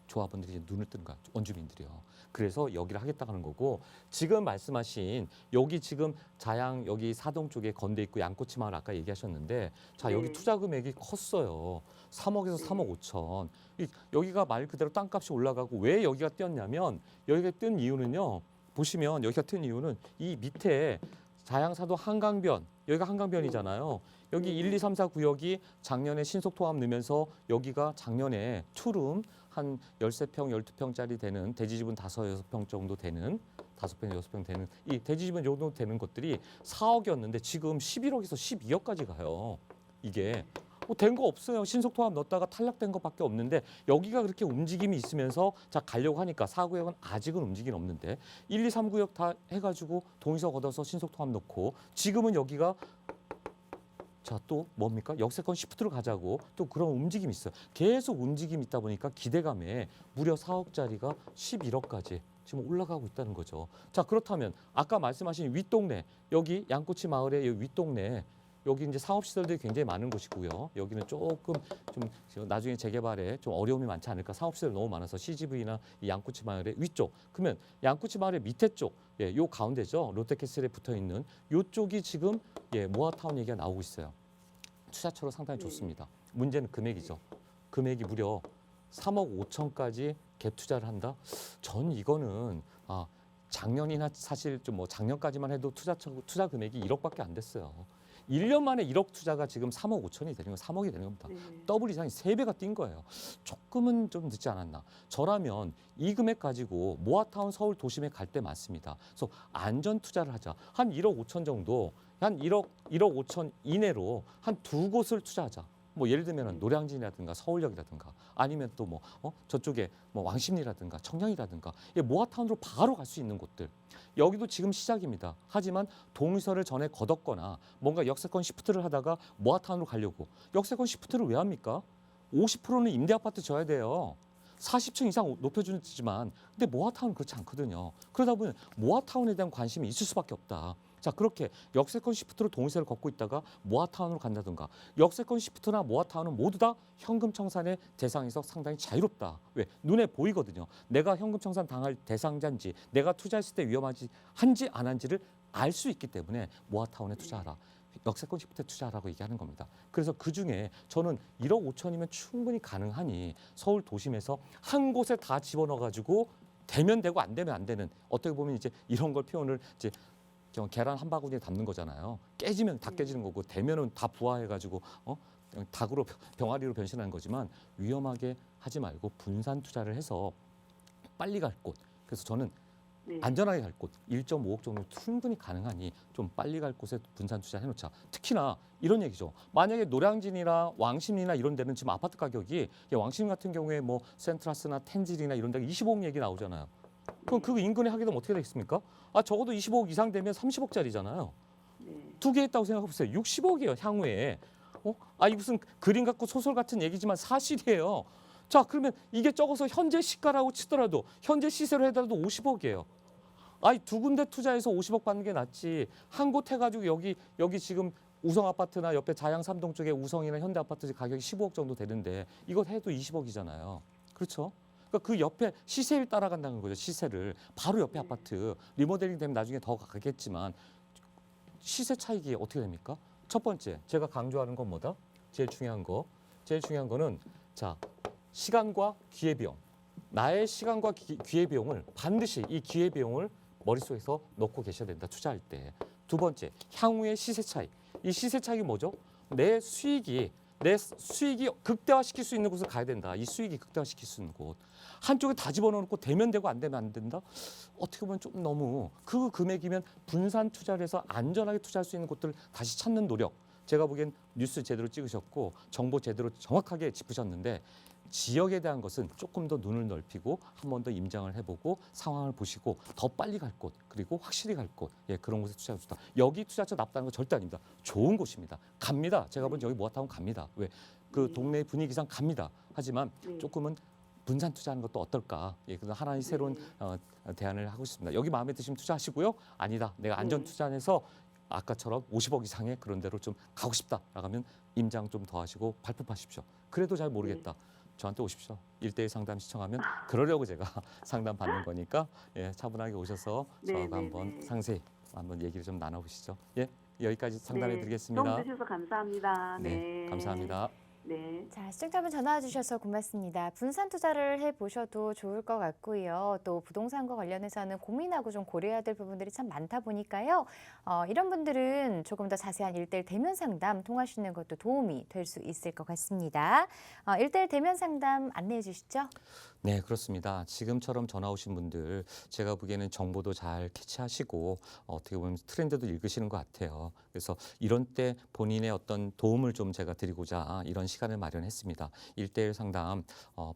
조합원들이 이제 눈을 뜨는 거야. 원주민들이요. 그래서 여기를 하겠다 하는 거고 지금 말씀하신 여기 지금 자양 여기 사동 쪽에 건대 있고 양꼬치 마을 아까 얘기하셨는데 자 여기 투자 금액이 컸어요. 3억에서 3억 5천. 여기가 말 그대로 땅값이 올라가고 왜 여기가 뛰었냐면 여기가 뜬 이유는요. 보시면 여기가 뜬 이유는 이 밑에 자양사도 한강변 여기가 한강변이잖아요. 여기 1, 2, 3, 4 구역이 작년에 신속통합 넣으면서 여기가 작년에 투룸 한 13평, 12평짜리 되는 대지집은 5, 6평 정도 되는 5평, 6평 되는 이 대지집은 이 정도 되는 것들이 4억이었는데 지금 11억에서 12억까지 가요. 이게 뭐 된 거 없어요. 신속통합 넣었다가 탈락된 것밖에 없는데 여기가 그렇게 움직임이 있으면서 자 가려고 하니까 4구역은 아직은 움직임이 없는데 1, 2, 3구역 다 해가지고 동의서 걷어서 신속통합 넣고 지금은 여기가 자 또 뭡니까? 역세권 시프트로 가자고 또 그런 움직임이 있어요. 계속 움직임이 있다 보니까 기대감에 무려 4억짜리가 11억까지 지금 올라가고 있다는 거죠. 자 그렇다면 아까 말씀하신 윗동네 여기 양꼬치 마을의 여기 윗동네 여기 이제 상업시설들이 굉장히 많은 곳이고요. 여기는 조금 좀 나중에 재개발에 좀 어려움이 많지 않을까. 상업시설 너무 많아서 CGV나 이 양꼬치 마을의 위쪽. 그러면 양꼬치 마을의 밑에 쪽, 예, 요 가운데죠. 롯데캐슬에 붙어 있는 요쪽이 지금 예, 모아타운 얘기가 나오고 있어요. 투자처로 상당히 좋습니다. 문제는 금액이죠. 금액이 무려 3억 5천까지 갭 투자를 한다. 전 이거는 작년이나 사실 좀 뭐 작년까지만 해도 투자 금액이 1억밖에 안 됐어요. 1년 만에 1억 투자가 지금 3억 5천이 되는 거 3억이 되는 겁니다. 더블 이상이 3배가 뛴 거예요. 조금은 좀 늦지 않았나. 저라면 이 금액 가지고 모아타운 서울 도심에 갈 때 많습니다. 그래서 안전 투자를 하자. 한 1억 5천 정도, 한 1억 5천 이내로 한 두 곳을 투자하자. 뭐 예를 들면 노량진이라든가 서울역이라든가 아니면 또 뭐 저쪽에 뭐 왕십리라든가 청량이라든가 모아타운으로 바로 갈 수 있는 곳들. 여기도 지금 시작입니다. 하지만 동의서를 전에 걷었거나 뭔가 역세권 시프트를 하다가 모아타운으로 가려고. 역세권 시프트를 왜 합니까? 50%는 임대아파트 줘야 돼요. 40층 이상 높여주지만 근데 모아타운은 그렇지 않거든요. 그러다 보면 모아타운에 대한 관심이 있을 수밖에 없다. 자 그렇게 역세권 시프트로 동의세를 걷고 있다가 모아타운으로 간다든가 역세권 시프트나 모아타운은 모두 다 현금 청산의 대상에서 상당히 자유롭다. 왜? 눈에 보이거든요. 내가 현금 청산 당할 대상자인지 내가 투자했을 때 위험하지 한지 안 한지를 알 수 있기 때문에 모아타운에 투자하라. 역세권 시프트에 투자하라고 얘기하는 겁니다. 그래서 그중에 저는 1억 5천이면 충분히 가능하니 서울 도심에서 한 곳에 다 집어넣어가지고 되면 되고 안 되면 안 되는 어떻게 보면 이제 이런 걸 표현을 이제 계란 한 바구니에 담는 거잖아요. 깨지면 다 깨지는 거고 되면은 다 부화해가지고 닭으로 병아리로 변신하는 거지만 위험하게 하지 말고 분산 투자를 해서 빨리 갈 곳. 그래서 저는 안전하게 갈 곳 1.5억 정도 충분히 가능하니 좀 빨리 갈 곳에 분산 투자해놓자. 특히나 이런 얘기죠. 만약에 노량진이나 왕십리나 이런 데는 지금 아파트 가격이 왕십리 같은 경우에 뭐 센트라스나 텐질이나 이런 데가 25억 얘기 나오잖아요. 그럼 그 인근에 하게 되면 어떻게 되겠습니까? 적어도 25억 이상 되면 30억짜리잖아요. 두 개 했다고 생각해 보세요. 60억이에요, 향후에. 이 무슨 그림 같고 소설 같은 얘기지만 사실이에요. 자, 그러면 이게 적어서 현재 시가라고 치더라도 현재 시세로 해더라도 50억이에요. 두 군데 투자해서 50억 받는 게 낫지. 한 곳 해가지고 여기 지금 우성 아파트나 옆에 자양 3동 쪽에 우성이나 현대 아파트 가격이 15억 정도 되는데 이거 해도 20억이잖아요. 그렇죠? 그러니까 그 옆에 시세를 따라간다는 거죠. 시세를. 바로 옆에 아파트. 리모델링 되면 나중에 더 가겠지만 시세 차익이 어떻게 됩니까? 첫 번째, 제가 강조하는 건 뭐다? 제일 중요한 거는 자, 시간과 기회비용. 나의 시간과 기회비용을 반드시 이 기회비용을 머릿속에서 넣고 계셔야 된다. 투자할 때. 두 번째, 향후의 시세 차익. 이 시세 차익이 뭐죠? 내 수익이 극대화시킬 수 있는 곳을 가야 된다. 이 수익이 극대화시킬 수 있는 곳. 한쪽에 다 집어넣고 되면 되고 안 되면 안 된다. 어떻게 보면 좀 너무 그 금액이면 분산 투자를 해서 안전하게 투자할 수 있는 곳들을 다시 찾는 노력. 제가 보기엔 뉴스 제대로 찍으셨고 정보 제대로 정확하게 짚으셨는데 지역에 대한 것은 조금 더 눈을 넓히고 한 번 더 임장을 해보고 상황을 보시고 더 빨리 갈 곳 그리고 확실히 갈 곳 그런 곳에 투자하고 싶다. 여기 투자처 납다는 거 절대 아닙니다. 좋은 곳입니다. 갑니다. 제가 본 여기 모아타운 갑니다. 왜? 그 동네 분위기상 갑니다. 하지만 조금은 분산 투자하는 것도 어떨까? 그래서 하나의 새로운 대안을 하고 싶습니다. 여기 마음에 드시면 투자하시고요. 아니다. 내가 안전 투자해서 아까처럼 50억 이상의 그런 데로 좀 가고 싶다라고 하면 임장 좀 더 하시고 발품하십시오. 그래도 잘 모르겠다. 저한테 오십시오. 1:1 상담 시청하면 그러려고 제가 상담 받는 거니까 차분하게 오셔서 저하고 한번 상세히 한번 얘기를 좀 나눠보시죠. 여기까지 상담해 드리겠습니다. 도움 주셔서 감사합니다. 네, 감사합니다. 네. 자, 시청자분 전화 주셔서 고맙습니다. 분산 투자를 해보셔도 좋을 것 같고요. 또 부동산과 관련해서는 고민하고 좀 고려해야 될 부분들이 참 많다 보니까요. 이런 분들은 조금 더 자세한 1:1 대면 상담 통하시는 것도 도움이 될 수 있을 것 같습니다. 1:1 대면 상담 안내해 주시죠. 네, 그렇습니다. 지금처럼 전화 오신 분들 제가 보기에는 정보도 잘 캐치하시고 어떻게 보면 트렌드도 읽으시는 것 같아요. 그래서 이런 때 본인의 어떤 도움을 좀 제가 드리고자 이런 시간을 마련했습니다. 1대1 상담,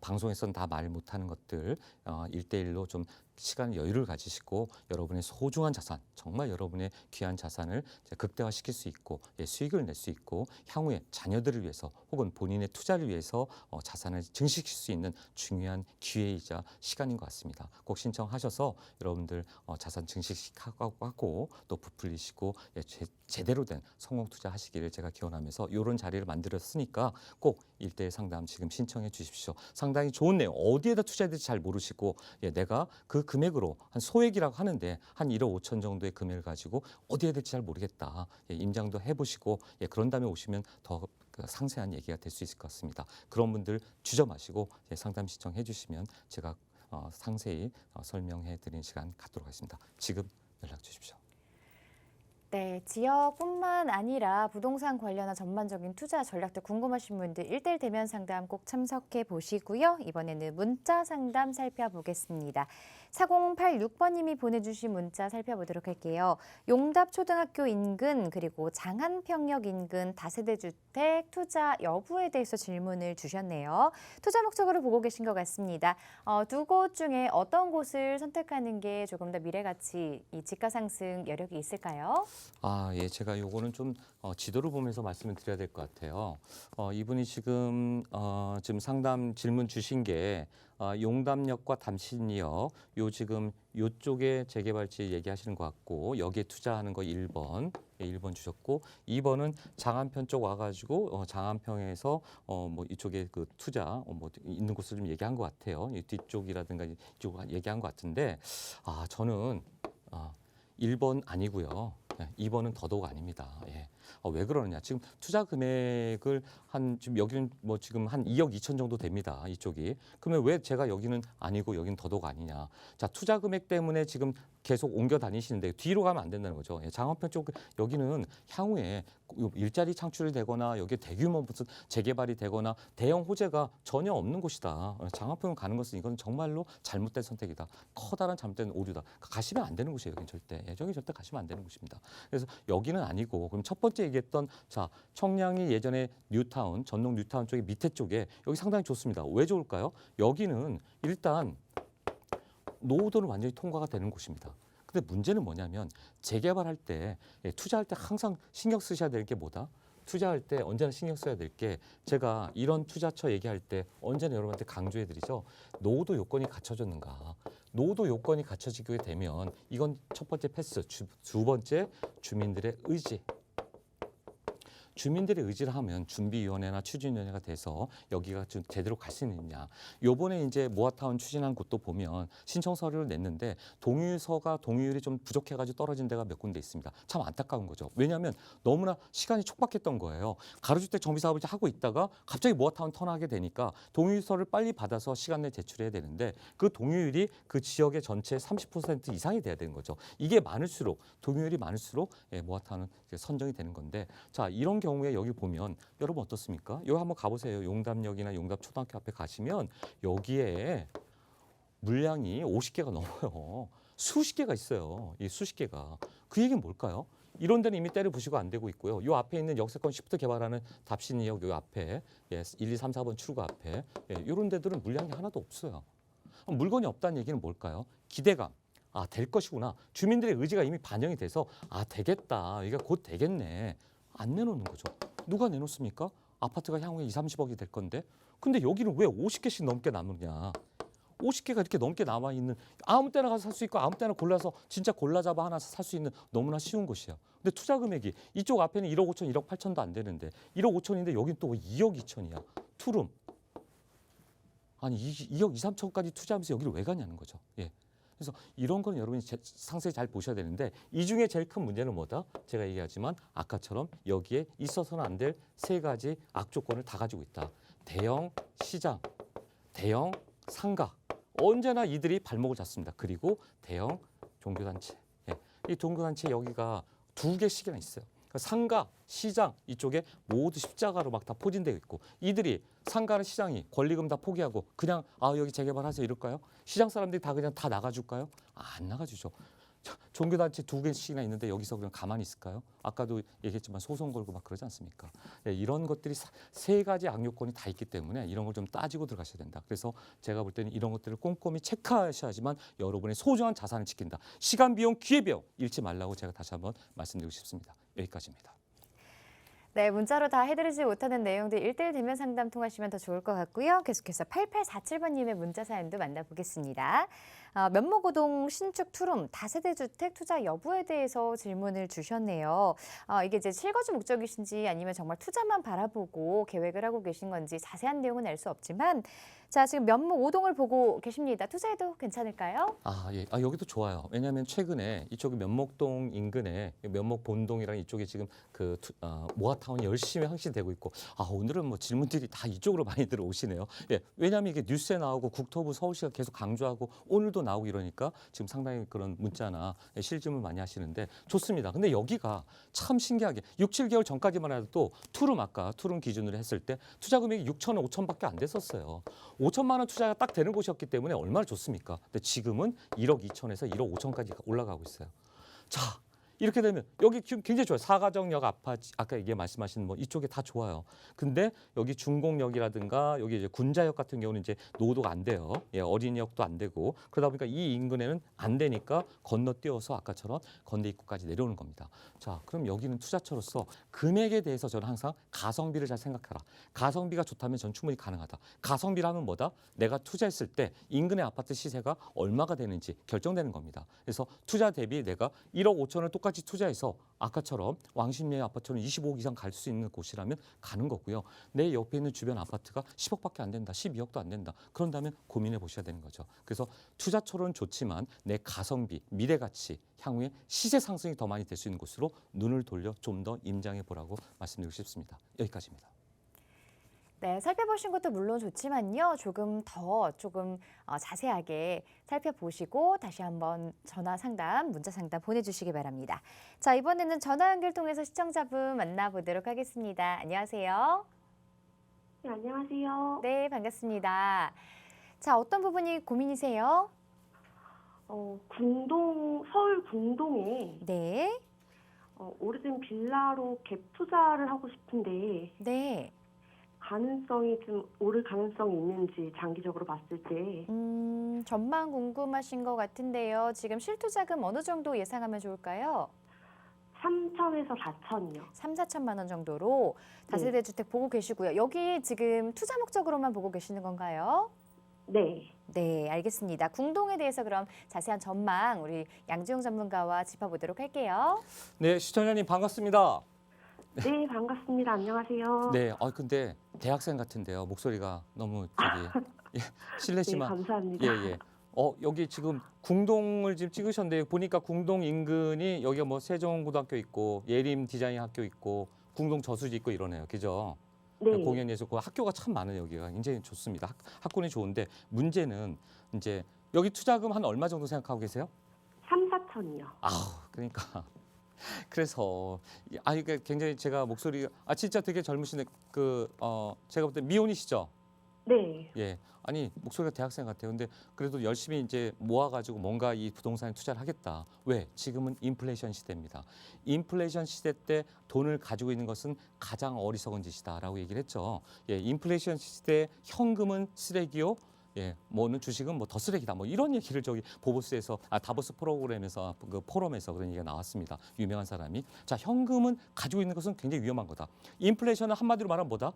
방송에서는 다 말 못하는 것들 1대1로 좀 시간 여유를 가지시고 여러분의 소중한 자산, 정말 여러분의 귀한 자산을 극대화시킬 수 있고 수익을 낼 수 있고 향후에 자녀들을 위해서 혹은 본인의 투자를 위해서 자산을 증식시킬 수 있는 중요한 기회이자 시간인 것 같습니다. 꼭 신청하셔서 여러분들 자산 증식하고 또 부풀리시고 제대로 된 성공 투자하시기를 제가 기원하면서 이런 자리를 만들었으니까 꼭 1대1 상담 지금 신청해 주십시오. 상당히 좋은 내용, 어디에다 투자해야 될지 잘 모르시고 내가 그 금액으로 한 소액이라고 하는데 한 1억 5천 정도의 금액을 가지고 어디에 될지 잘 모르겠다. 임장도 해보시고 그런 다음에 오시면 더 상세한 얘기가 될 수 있을 것 같습니다. 그런 분들 주저 마시고 상담 신청해 주시면 제가 상세히 설명해 드리는 시간 갖도록 하겠습니다. 지금 연락 주십시오. 네, 지역뿐만 아니라 부동산 관련한 전반적인 투자 전략도 궁금하신 분들 1대1 대면 상담 꼭 참석해 보시고요. 이번에는 문자 상담 살펴보겠습니다. 4086번님이 보내주신 문자 살펴보도록 할게요. 용답초등학교 인근 그리고 장안평역 인근 다세대 주택 투자 여부에 대해서 질문을 주셨네요. 투자 목적으로 보고 계신 것 같습니다. 두 곳 중에 어떤 곳을 선택하는 게 조금 더 미래가치, 이 지가 상승 여력이 있을까요? 제가 요거는 좀 지도를 보면서 말씀을 드려야 될 것 같아요. 이분이 지금 상담 질문 주신 게 용담역과 담신역 지금 요쪽에 재개발지 얘기하시는 것 같고 여기에 투자하는 거 1번. 1번 주셨고 2번은 장안평 쪽 와가지고 장안평에서 뭐 이쪽에 그 투자 뭐 있는 곳을 좀 얘기한 것 같아요. 이 뒤쪽이라든가 이쪽 얘기한 것 같은데 저는 1번 아니고요. 2번은 더더욱 아닙니다. 왜 그러느냐? 지금 투자 금액을 지금 여기는 뭐 지금 한 2억 2천 정도 됩니다. 이쪽이. 그러면 왜 제가 여기는 아니고 여기는 더더욱 아니냐? 자, 투자 금액 때문에 지금 계속 옮겨 다니시는데 뒤로 가면 안 된다는 거죠. 장안평 쪽 여기는 향후에 일자리 창출이 되거나 여기 대규모 무슨 재개발이 되거나 대형 호재가 전혀 없는 곳이다. 장안평 가는 것은 이건 정말로 잘못된 선택이다. 커다란 잘못된 오류다. 가시면 안 되는 곳이에요. 여기 절대. 저기 절대 가시면 안 되는 곳입니다. 그래서 여기는 아니고 그럼 첫 번째 얘기했던 청량이 예전에 뉴타운, 전동 뉴타운 쪽에 밑에 쪽에 여기 상당히 좋습니다. 왜 좋을까요? 여기는 일단 노후도는 완전히 통과가 되는 곳입니다. 근데 문제는 뭐냐면 재개발할 때 투자할 때 항상 신경 쓰셔야 될 게 뭐다? 투자할 때 언제나 신경 써야 될 게 제가 이런 투자처 얘기할 때 언제나 여러분한테 강조해 드리죠. 노후도 요건이 갖춰졌는가. 노후도 요건이 갖춰지게 되면 이건 첫 번째 패스, 두 번째 주민들의 의지. 주민들의 의지를 하면 준비위원회나 추진위원회가 돼서 여기가 좀 제대로 갈 수 있느냐. 요번에 이제 모아타운 추진한 곳도 보면 신청 서류를 냈는데 동의율이 좀 부족해가지고 떨어진 데가 몇 군데 있습니다. 참 안타까운 거죠. 왜냐하면 너무나 시간이 촉박했던 거예요. 가로주택 정비사업을 하고 있다가 갑자기 모아타운 턴하게 되니까 동의서를 빨리 받아서 시간 내에 제출해야 되는데 그 동의율이 그 지역의 전체 30% 이상이 돼야 되는 거죠. 이게 많을수록 동의율이 많을수록 모아타운은 선정이 되는 건데 자 이런 경우에 여기 보면 여러분 어떻습니까? 여기 한번 가보세요. 용담역이나 용담초등학교 앞에 가시면 여기에 물량이 50개가 넘어요. 수십 개가 있어요. 이 수십 개가. 그 얘기는 뭘까요? 이런 데는 이미 때려 부시고 안 되고 있고요. 요 앞에 있는 역세권 시프트 개발하는 답신역 요 앞에 1, 2, 3, 4번 출구 앞에 이런 데들은 물량이 하나도 없어요. 물건이 없다는 얘기는 뭘까요? 기대감. 될 것이구나. 주민들의 의지가 이미 반영이 돼서 되겠다. 이게 곧 되겠네. 안 내놓는 거죠. 누가 내놓습니까? 아파트가 향후에 2, 30억이 될 건데. 근데 여기는 왜 50개씩 넘게 남느냐. 50개가 이렇게 넘게 남아있는 아무 때나 가서 살 수 있고 아무 때나 골라서 진짜 골라 잡아 하나 살 수 있는 너무나 쉬운 곳이에요. 근데 투자 금액이 이쪽 앞에는 1억 5천, 1억 8천도 안 되는데 1억 5천인데 여긴 또 2억 2천이야. 투룸. 아니 2억 2, 3천까지 투자하면서 여기를 왜 가냐는 거죠. 그래서 이런 건 여러분이 상세히 잘 보셔야 되는데 이 중에 제일 큰 문제는 뭐다? 제가 얘기하지만 아까처럼 여기에 있어서는 안 될 세 가지 악조건을 다 가지고 있다. 대형 시장, 대형 상가. 언제나 이들이 발목을 잡습니다. 그리고 대형 종교단체. 이 종교단체 여기가 2개씩이나 있어요. 상가, 시장 이쪽에 모두 십자가로 막 다 포진되어 있고 이들이 상가나 시장이 권리금 다 포기하고 그냥 여기 재개발하세요 이럴까요? 시장 사람들이 다 그냥 다 나가줄까요? 안 나가주죠. 종교단체 2개씩이나 있는데 여기서 그냥 가만히 있을까요? 아까도 얘기했지만 소송 걸고 막 그러지 않습니까? 예, 이런 것들이 세 가지 악요건이 다 있기 때문에 이런 걸 좀 따지고 들어가셔야 된다. 그래서 제가 볼 때는 이런 것들을 꼼꼼히 체크하셔야지만 여러분의 소중한 자산을 지킨다. 시간, 비용, 기회비용 잃지 말라고 제가 다시 한번 말씀드리고 싶습니다. 여기까지입니다. 네, 문자로 다 해드리지 못하는 내용들 1:1 대면 상담 통하시면 더 좋을 것 같고요. 계속해서 8847번님의 문자 사연도 만나보겠습니다. 면목오동 신축 투룸 다세대 주택 투자 여부에 대해서 질문을 주셨네요. 이게 이제 실거주 목적이신지 아니면 정말 투자만 바라보고 계획을 하고 계신 건지 자세한 내용은 알 수 없지만 자, 지금 면목오동을 보고 계십니다. 투자해도 괜찮을까요? 예. 여기도 좋아요. 왜냐하면 최근에 이쪽 면목동 인근에 면목 본동이랑 이쪽에 지금 모아타운이 열심히 항시되고 있고, 오늘은 뭐 질문들이 다 이쪽으로 많이 들어오시네요. 예. 왜냐하면 이게 뉴스에 나오고 국토부 서울시가 계속 강조하고 오늘도 나오고 이러니까 지금 상당히 그런 문자나 실질문 많이 하시는데 좋습니다. 근데 여기가 참 신기하게 6, 7개월 전까지만 해도 아까 투룸 기준으로 했을 때 투자 금액이 6천, 5천밖에 안 됐었어요. 5천만 원 투자가 딱 되는 곳이었기 때문에 얼마나 좋습니까? 근데 지금은 1억 2천에서 1억 5천까지 올라가고 있어요. 자, 이렇게 되면 여기 지금 굉장히 좋아요. 사가정역 아파트 아까 말씀하신 뭐 이쪽에 다 좋아요. 근데 여기 중공역이라든가 여기 이제 군자역 같은 경우는 이제 노후도가 안 돼요. 예, 어린이역도 안 되고 그러다 보니까 이 인근에는 안 되니까 건너뛰어서 아까처럼 건대 입구까지 내려오는 겁니다. 자, 그럼 여기는 투자처로서 금액에 대해서 저는 항상 가성비를 잘 생각해라. 가성비가 좋다면 전 충분히 가능하다. 가성비라면 뭐다? 내가 투자했을 때 인근의 아파트 시세가 얼마가 되는지 결정되는 겁니다. 그래서 투자 대비 내가 1억 5천을 똑같이 투자해서 아까처럼 왕십리의 아파트는 25억 이상 갈 수 있는 곳이라면 가는 거고요. 내 옆에 있는 주변 아파트가 10억밖에 안 된다, 12억도 안 된다. 그런다면 고민해 보셔야 되는 거죠. 그래서 투자처로는 좋지만 내 가성비, 미래 가치, 향후에 시세 상승이 더 많이 될 수 있는 곳으로 눈을 돌려 좀 더 임장해 보라고 말씀드리고 싶습니다. 여기까지입니다. 네, 살펴보신 것도 물론 좋지만요. 조금 자세하게 살펴보시고 다시 한번 전화 상담, 문자 상담 보내주시기 바랍니다. 자, 이번에는 전화 연결 통해서 시청자분 만나보도록 하겠습니다. 안녕하세요. 네, 안녕하세요. 네, 반갑습니다. 자, 어떤 부분이 고민이세요? 서울 궁동에 네, 오래된 빌라로 갭 투자를 하고 싶은데 네. 가능성이 좀 오를 가능성이 있는지 장기적으로 봤을 때 전망 궁금하신 것 같은데요. 지금 실투자금 어느 정도 예상하면 좋을까요? 3천에서 4천이요. 3, 4천만 원 정도로 다세대 주택 보고 계시고요. 여기 지금 투자 목적으로만 보고 계시는 건가요? 네. 네, 알겠습니다. 궁동에 대해서 그럼 자세한 전망 우리 양지용 전문가와 짚어보도록 할게요. 네, 시청자님 반갑습니다. 네, 반갑습니다. 안녕하세요. 네, 근데 대학생 같은데요. 목소리가 너무 예, 네, 실례지만 감사합니다. 예. 여기 지금 궁동을 지금 찍으셨는데 보니까 궁동 인근이 여기가 뭐 세종고등학교 있고 예림 디자인 학교 있고 궁동 저수지 있고 이러네요. 그죠? 네. 공연예술 학교가 참 많아요. 여기가 굉장히 좋습니다. 학군이 좋은데 문제는 이제 여기 투자금 한 얼마 정도 생각하고 계세요? 3, 4천이요. 그러니까 그래서 이게 굉장히 제가 목소리가 진짜 되게 젊으신데 제가 볼 때 미혼이시죠? 네. 예. 아니 목소리가 대학생 같아요. 근데 그래도 열심히 이제 모아가지고 뭔가 이 부동산에 투자를 하겠다. 왜? 지금은 인플레이션 시대입니다. 인플레이션 시대 때 돈을 가지고 있는 것은 가장 어리석은 짓이다라고 얘기를 했죠. 예, 인플레이션 시대 현금은 쓰레기요. 예, 뭐는 주식은 뭐 더 쓰레기다. 뭐 이런 얘기를 저기 다보스 프로그램에서 포럼에서 그런 얘기가 나왔습니다. 유명한 사람이. 자, 현금은 가지고 있는 것은 굉장히 위험한 거다. 인플레이션은 한마디로 말하면 뭐다?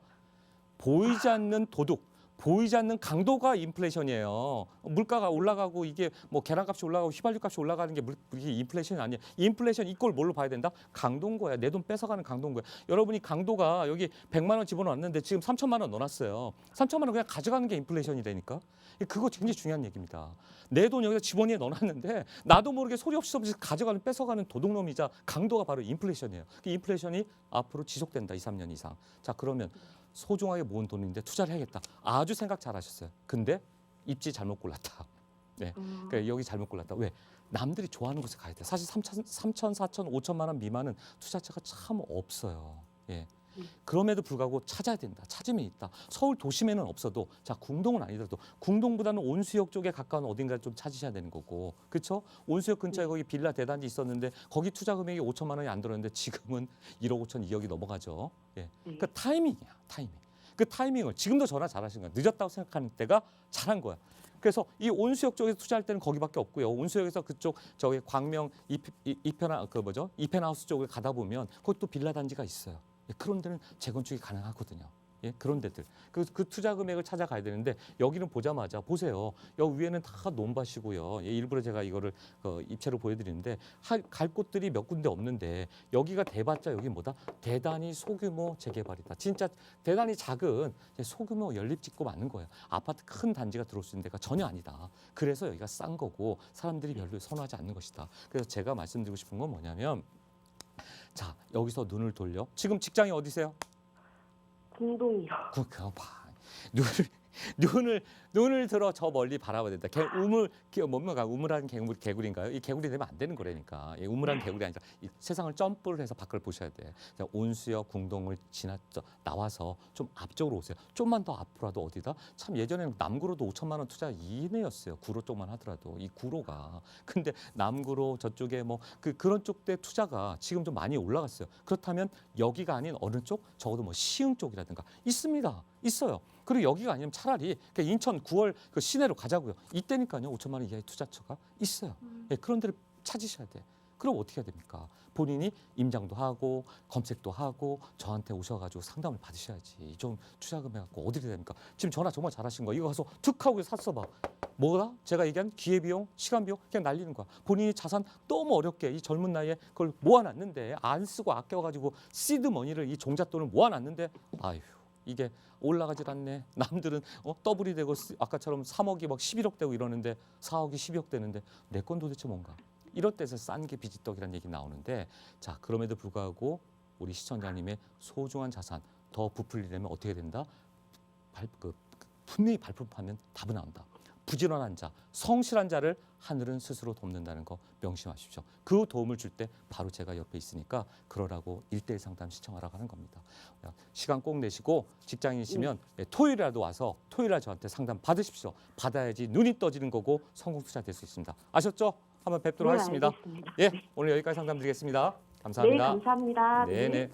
보이지 않는 도둑. 보이지 않는 강도가 인플레이션이에요. 물가가 올라가고 이게 뭐 계란값이 올라가고 휘발유값이 올라가는 게 이게 인플레이션이 아니에요. 인플레이션 이걸 뭘로 봐야 된다? 강도인 거야. 내 돈 뺏어가는 강도인 거야. 여러분이 강도가 여기 100만 원 집어넣었는데 지금 3천만 원 넣어놨어요. 3천만 원 그냥 가져가는 게 인플레이션이 되니까. 그거 굉장히 중요한 얘기입니다. 내 돈 여기다 주머니에 넣어놨는데 나도 모르게 소리 없이 가져가는 뺏어가는 도둑놈이자 강도가 바로 인플레이션이에요. 그 인플레이션이 앞으로 지속된다. 2, 3년 이상. 자, 그러면 소중하게 모은 돈인데 투자를 해야겠다. 아주 생각 잘하셨어요. 근데 입지 잘못 골랐다. 네, 그러니까 여기 잘못 골랐다. 왜? 남들이 좋아하는 곳에 가야 돼. 사실 3천, 4천, 5천만 원 미만은 투자처가 참 없어요. 예, 그럼에도 불구하고 찾아야 된다. 찾으면 있다. 서울 도심에는 없어도 자 궁동은 아니더라도 궁동보다는 온수역 쪽에 가까운 어딘가를 좀 찾으셔야 되는 거고, 그렇죠? 온수역 근처에 거기 빌라 대단지 있었는데 거기 투자 금액이 5천만 원이 안 들었는데 지금은 1억 5천 2억이 넘어가죠. 예, 그 타이밍이야, 타이밍. 그 타이밍을 지금도 전화 잘하신 거야. 늦었다고 생각하는 때가 잘한 거야. 그래서 이 온수역 쪽에서 투자할 때는 거기밖에 없고요. 온수역에서 그쪽 저기 광명 이펜하우스 쪽을 가다 보면 거기 또 빌라 단지가 있어요. 예, 그런 데는 재건축이 가능하거든요. 예, 그런 데들. 그 투자 금액을 찾아가야 되는데 여기는 보자마자 보세요. 여기 위에는 다 논밭이고요. 예, 일부러 제가 이거를 입체로 보여드리는데 갈 곳들이 몇 군데 없는데 여기가 대봤자 여기 뭐다? 대단히 소규모 재개발이다. 진짜 대단히 작은 소규모 연립짓고 맞는 거예요. 아파트 큰 단지가 들어올 수 있는 데가 전혀 아니다. 그래서 여기가 싼 거고 사람들이 별로 선호하지 않는 것이다. 그래서 제가 말씀드리고 싶은 건 뭐냐면 자 여기서 눈을 돌려. 지금 직장이 어디세요? 공동이요. 그거 봐. 눈을 들어 저 멀리 바라봐야 된다. 뭔가 우물한 개구리인가요? 이 개구리 되면 안 되는 거라니까. 우물한 개구리 아니라 이 세상을 점프를 해서 밖을 보셔야 돼. 자, 온수역 궁동을 나와서 좀 앞쪽으로 오세요. 좀만 더 앞으로 와도 어디다? 참 예전에는 남구로도 5천만 원 투자 이내였어요. 구로 쪽만 하더라도 이 구로가. 근데 남구로 저쪽에 뭐 그런 쪽대 투자가 지금 좀 많이 올라갔어요. 그렇다면 여기가 아닌 어느 쪽? 적어도 뭐 시흥 쪽이라든가 있습니다. 있어요. 그리고 여기가 아니면 차라리 인천 9월 그 시내로 가자고요. 이때니까요. 5천만 원 이하의 투자처가 있어요. 예, 그런 데를 찾으셔야 돼. 그럼 어떻게 해야 됩니까? 본인이 임장도 하고 검색도 하고 저한테 오셔가지고 상담을 받으셔야지. 좀 투자 금액 갖고 어디를 됩니까? 지금 전화 정말 잘하신 거야. 이거 가서 툭 하고 샀어 봐. 뭐다? 제가 얘기한 기회비용, 시간비용 그냥 날리는 거야. 본인이 자산 너무 어렵게 이 젊은 나이에 그걸 모아놨는데 안 쓰고 아껴가지고 시드머니를 이 종잣돈을 모아놨는데 아휴. 이게 올라가질 않네. 남들은 더블이 되고 아까처럼 3억이 막 11억 되고 이러는데 4억이 12억 되는데 내 건 도대체 뭔가. 이럴 때서 싼 게 비지떡이라는 얘기 나오는데 자 그럼에도 불구하고 우리 시청자님의 소중한 자산 더 부풀리려면 어떻게 된다? 분명히 발품하면 답은 나온다. 부지런한 자, 성실한 자를 하늘은 스스로 돕는다는 거 명심하십시오. 그 도움을 줄 때 바로 제가 옆에 있으니까 그러라고 1:1 상담 시청하라고 하는 겁니다. 시간 꼭 내시고 직장인이시면 토요일이라도 와서 토요일날 저한테 상담 받으십시오. 받아야지 눈이 떠지는 거고 성공 투자 될 수 있습니다. 아셨죠? 한번 뵙도록 네, 하겠습니다. 알겠습니다. 예, 오늘 여기까지 상담 드리겠습니다. 네, 감사합니다. 감사합니다. 네네.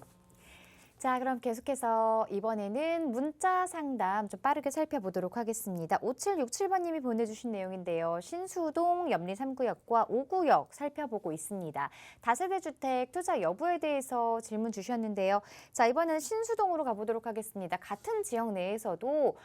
자, 그럼 계속해서 이번에는 문자 상담 좀 빠르게 살펴보도록 하겠습니다. 5767번님이 보내주신 내용인데요. 신수동 염리 3구역과 5구역 살펴보고 있습니다. 다세대 주택 투자 여부에 대해서 질문 주셨는데요. 자, 이번에는 신수동으로 가보도록 하겠습니다. 같은 지역 내에서도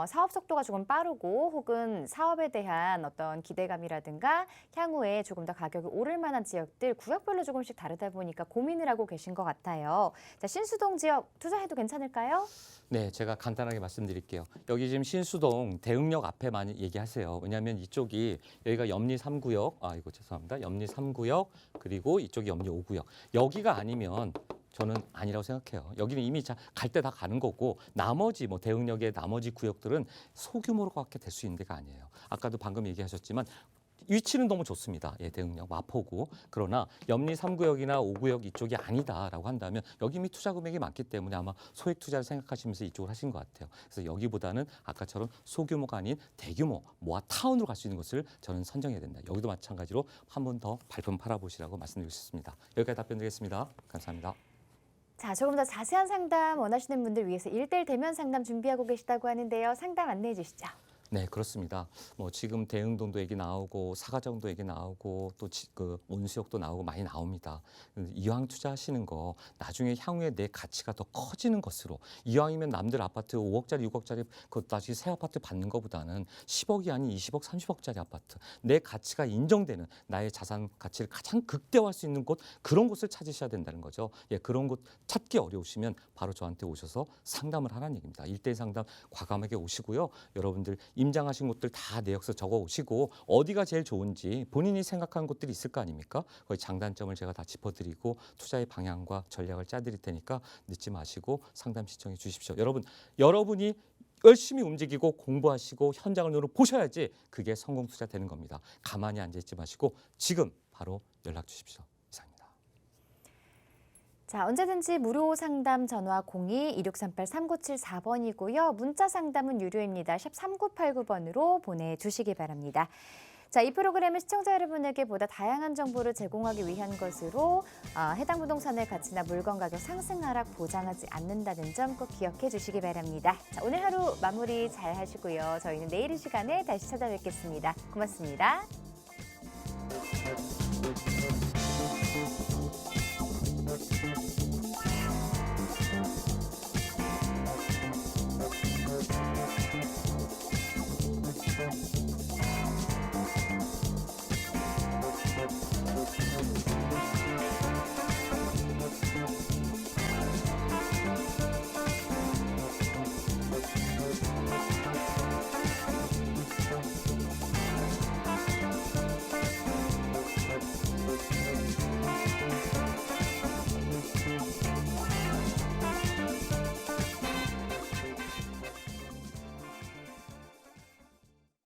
사업 속도가 조금 빠르고 혹은 사업에 대한 어떤 기대감이라든가 향후에 조금 더 가격이 오를 만한 지역들 구역별로 조금씩 다르다 보니까 고민을 하고 계신 것 같아요. 자, 신수동 지역 투자해도 괜찮을까요? 네, 제가 간단하게 말씀드릴게요. 여기 지금 신수동 대흥역 앞에 많이 얘기하세요. 왜냐하면 이쪽이 여기가 염리 3구역, 이거 죄송합니다. 염리 3구역 그리고 이쪽이 염리 5구역. 여기가 아니면 저는 아니라고 생각해요. 여기는 이미 갈 때 다 가는 거고 나머지 뭐 대흥역의 나머지 구역들은 소규모로 갖게 될 수 있는 데가 아니에요. 아까도 방금 얘기하셨지만 위치는 너무 좋습니다. 예, 대흥역, 마포구. 그러나 염리 3구역이나 5구역 이쪽이 아니다라고 한다면 여기 이미 투자 금액이 많기 때문에 아마 소액 투자를 생각하시면서 이쪽을 하신 것 같아요. 그래서 여기보다는 아까처럼 소규모가 아닌 대규모, 모아 타운으로 갈 수 있는 것을 저는 선정해야 된다. 여기도 마찬가지로 한 번 더 발품 팔아보시라고 말씀드리고 싶습니다. 여기까지 답변드리겠습니다. 감사합니다. 자, 조금 더 자세한 상담 원하시는 분들 위해서 1:1 대면 상담 준비하고 계시다고 하는데요. 상담 안내해 주시죠. 네, 그렇습니다. 뭐 지금 대흥동도 얘기 나오고 사가정도 얘기 나오고 또 온수역도 나오고 많이 나옵니다. 이왕 투자하시는 거 나중에 향후에 내 가치가 더 커지는 것으로 이왕이면 남들 아파트 5억짜리 6억짜리 그 다시 새 아파트 받는 것보다는 10억이 아닌 20억 30억짜리 아파트 내 가치가 인정되는 나의 자산 가치를 가장 극대화할 수 있는 곳 그런 곳을 찾으셔야 된다는 거죠. 예, 그런 곳 찾기 어려우시면 바로 저한테 오셔서 상담을 하라는 얘기입니다. 1:1 상담 과감하게 오시고요. 여러분들 임장하신 곳들 다 내역서 적어 오시고 어디가 제일 좋은지 본인이 생각하는 곳들이 있을 거 아닙니까? 거기 장단점을 제가 다 짚어드리고 투자의 방향과 전략을 짜드릴 테니까 늦지 마시고 상담 신청해 주십시오. 여러분이 열심히 움직이고 공부하시고 현장을 눈으로 보셔야지 그게 성공 투자 되는 겁니다. 가만히 앉아있지 마시고 지금 바로 연락 주십시오. 이상입니다. 자, 언제든지 무료 상담 전화 02-2638-3974번이고요. 문자 상담은 유료입니다. 샵 3989번으로 보내주시기 바랍니다. 자, 이 프로그램은 시청자 여러분에게 보다 다양한 정보를 제공하기 위한 것으로 해당 부동산의 가치나 물건 가격 상승 하락 보장하지 않는다는 점 꼭 기억해 주시기 바랍니다. 자, 오늘 하루 마무리 잘 하시고요. 저희는 내일 이 시간에 다시 찾아뵙겠습니다. 고맙습니다.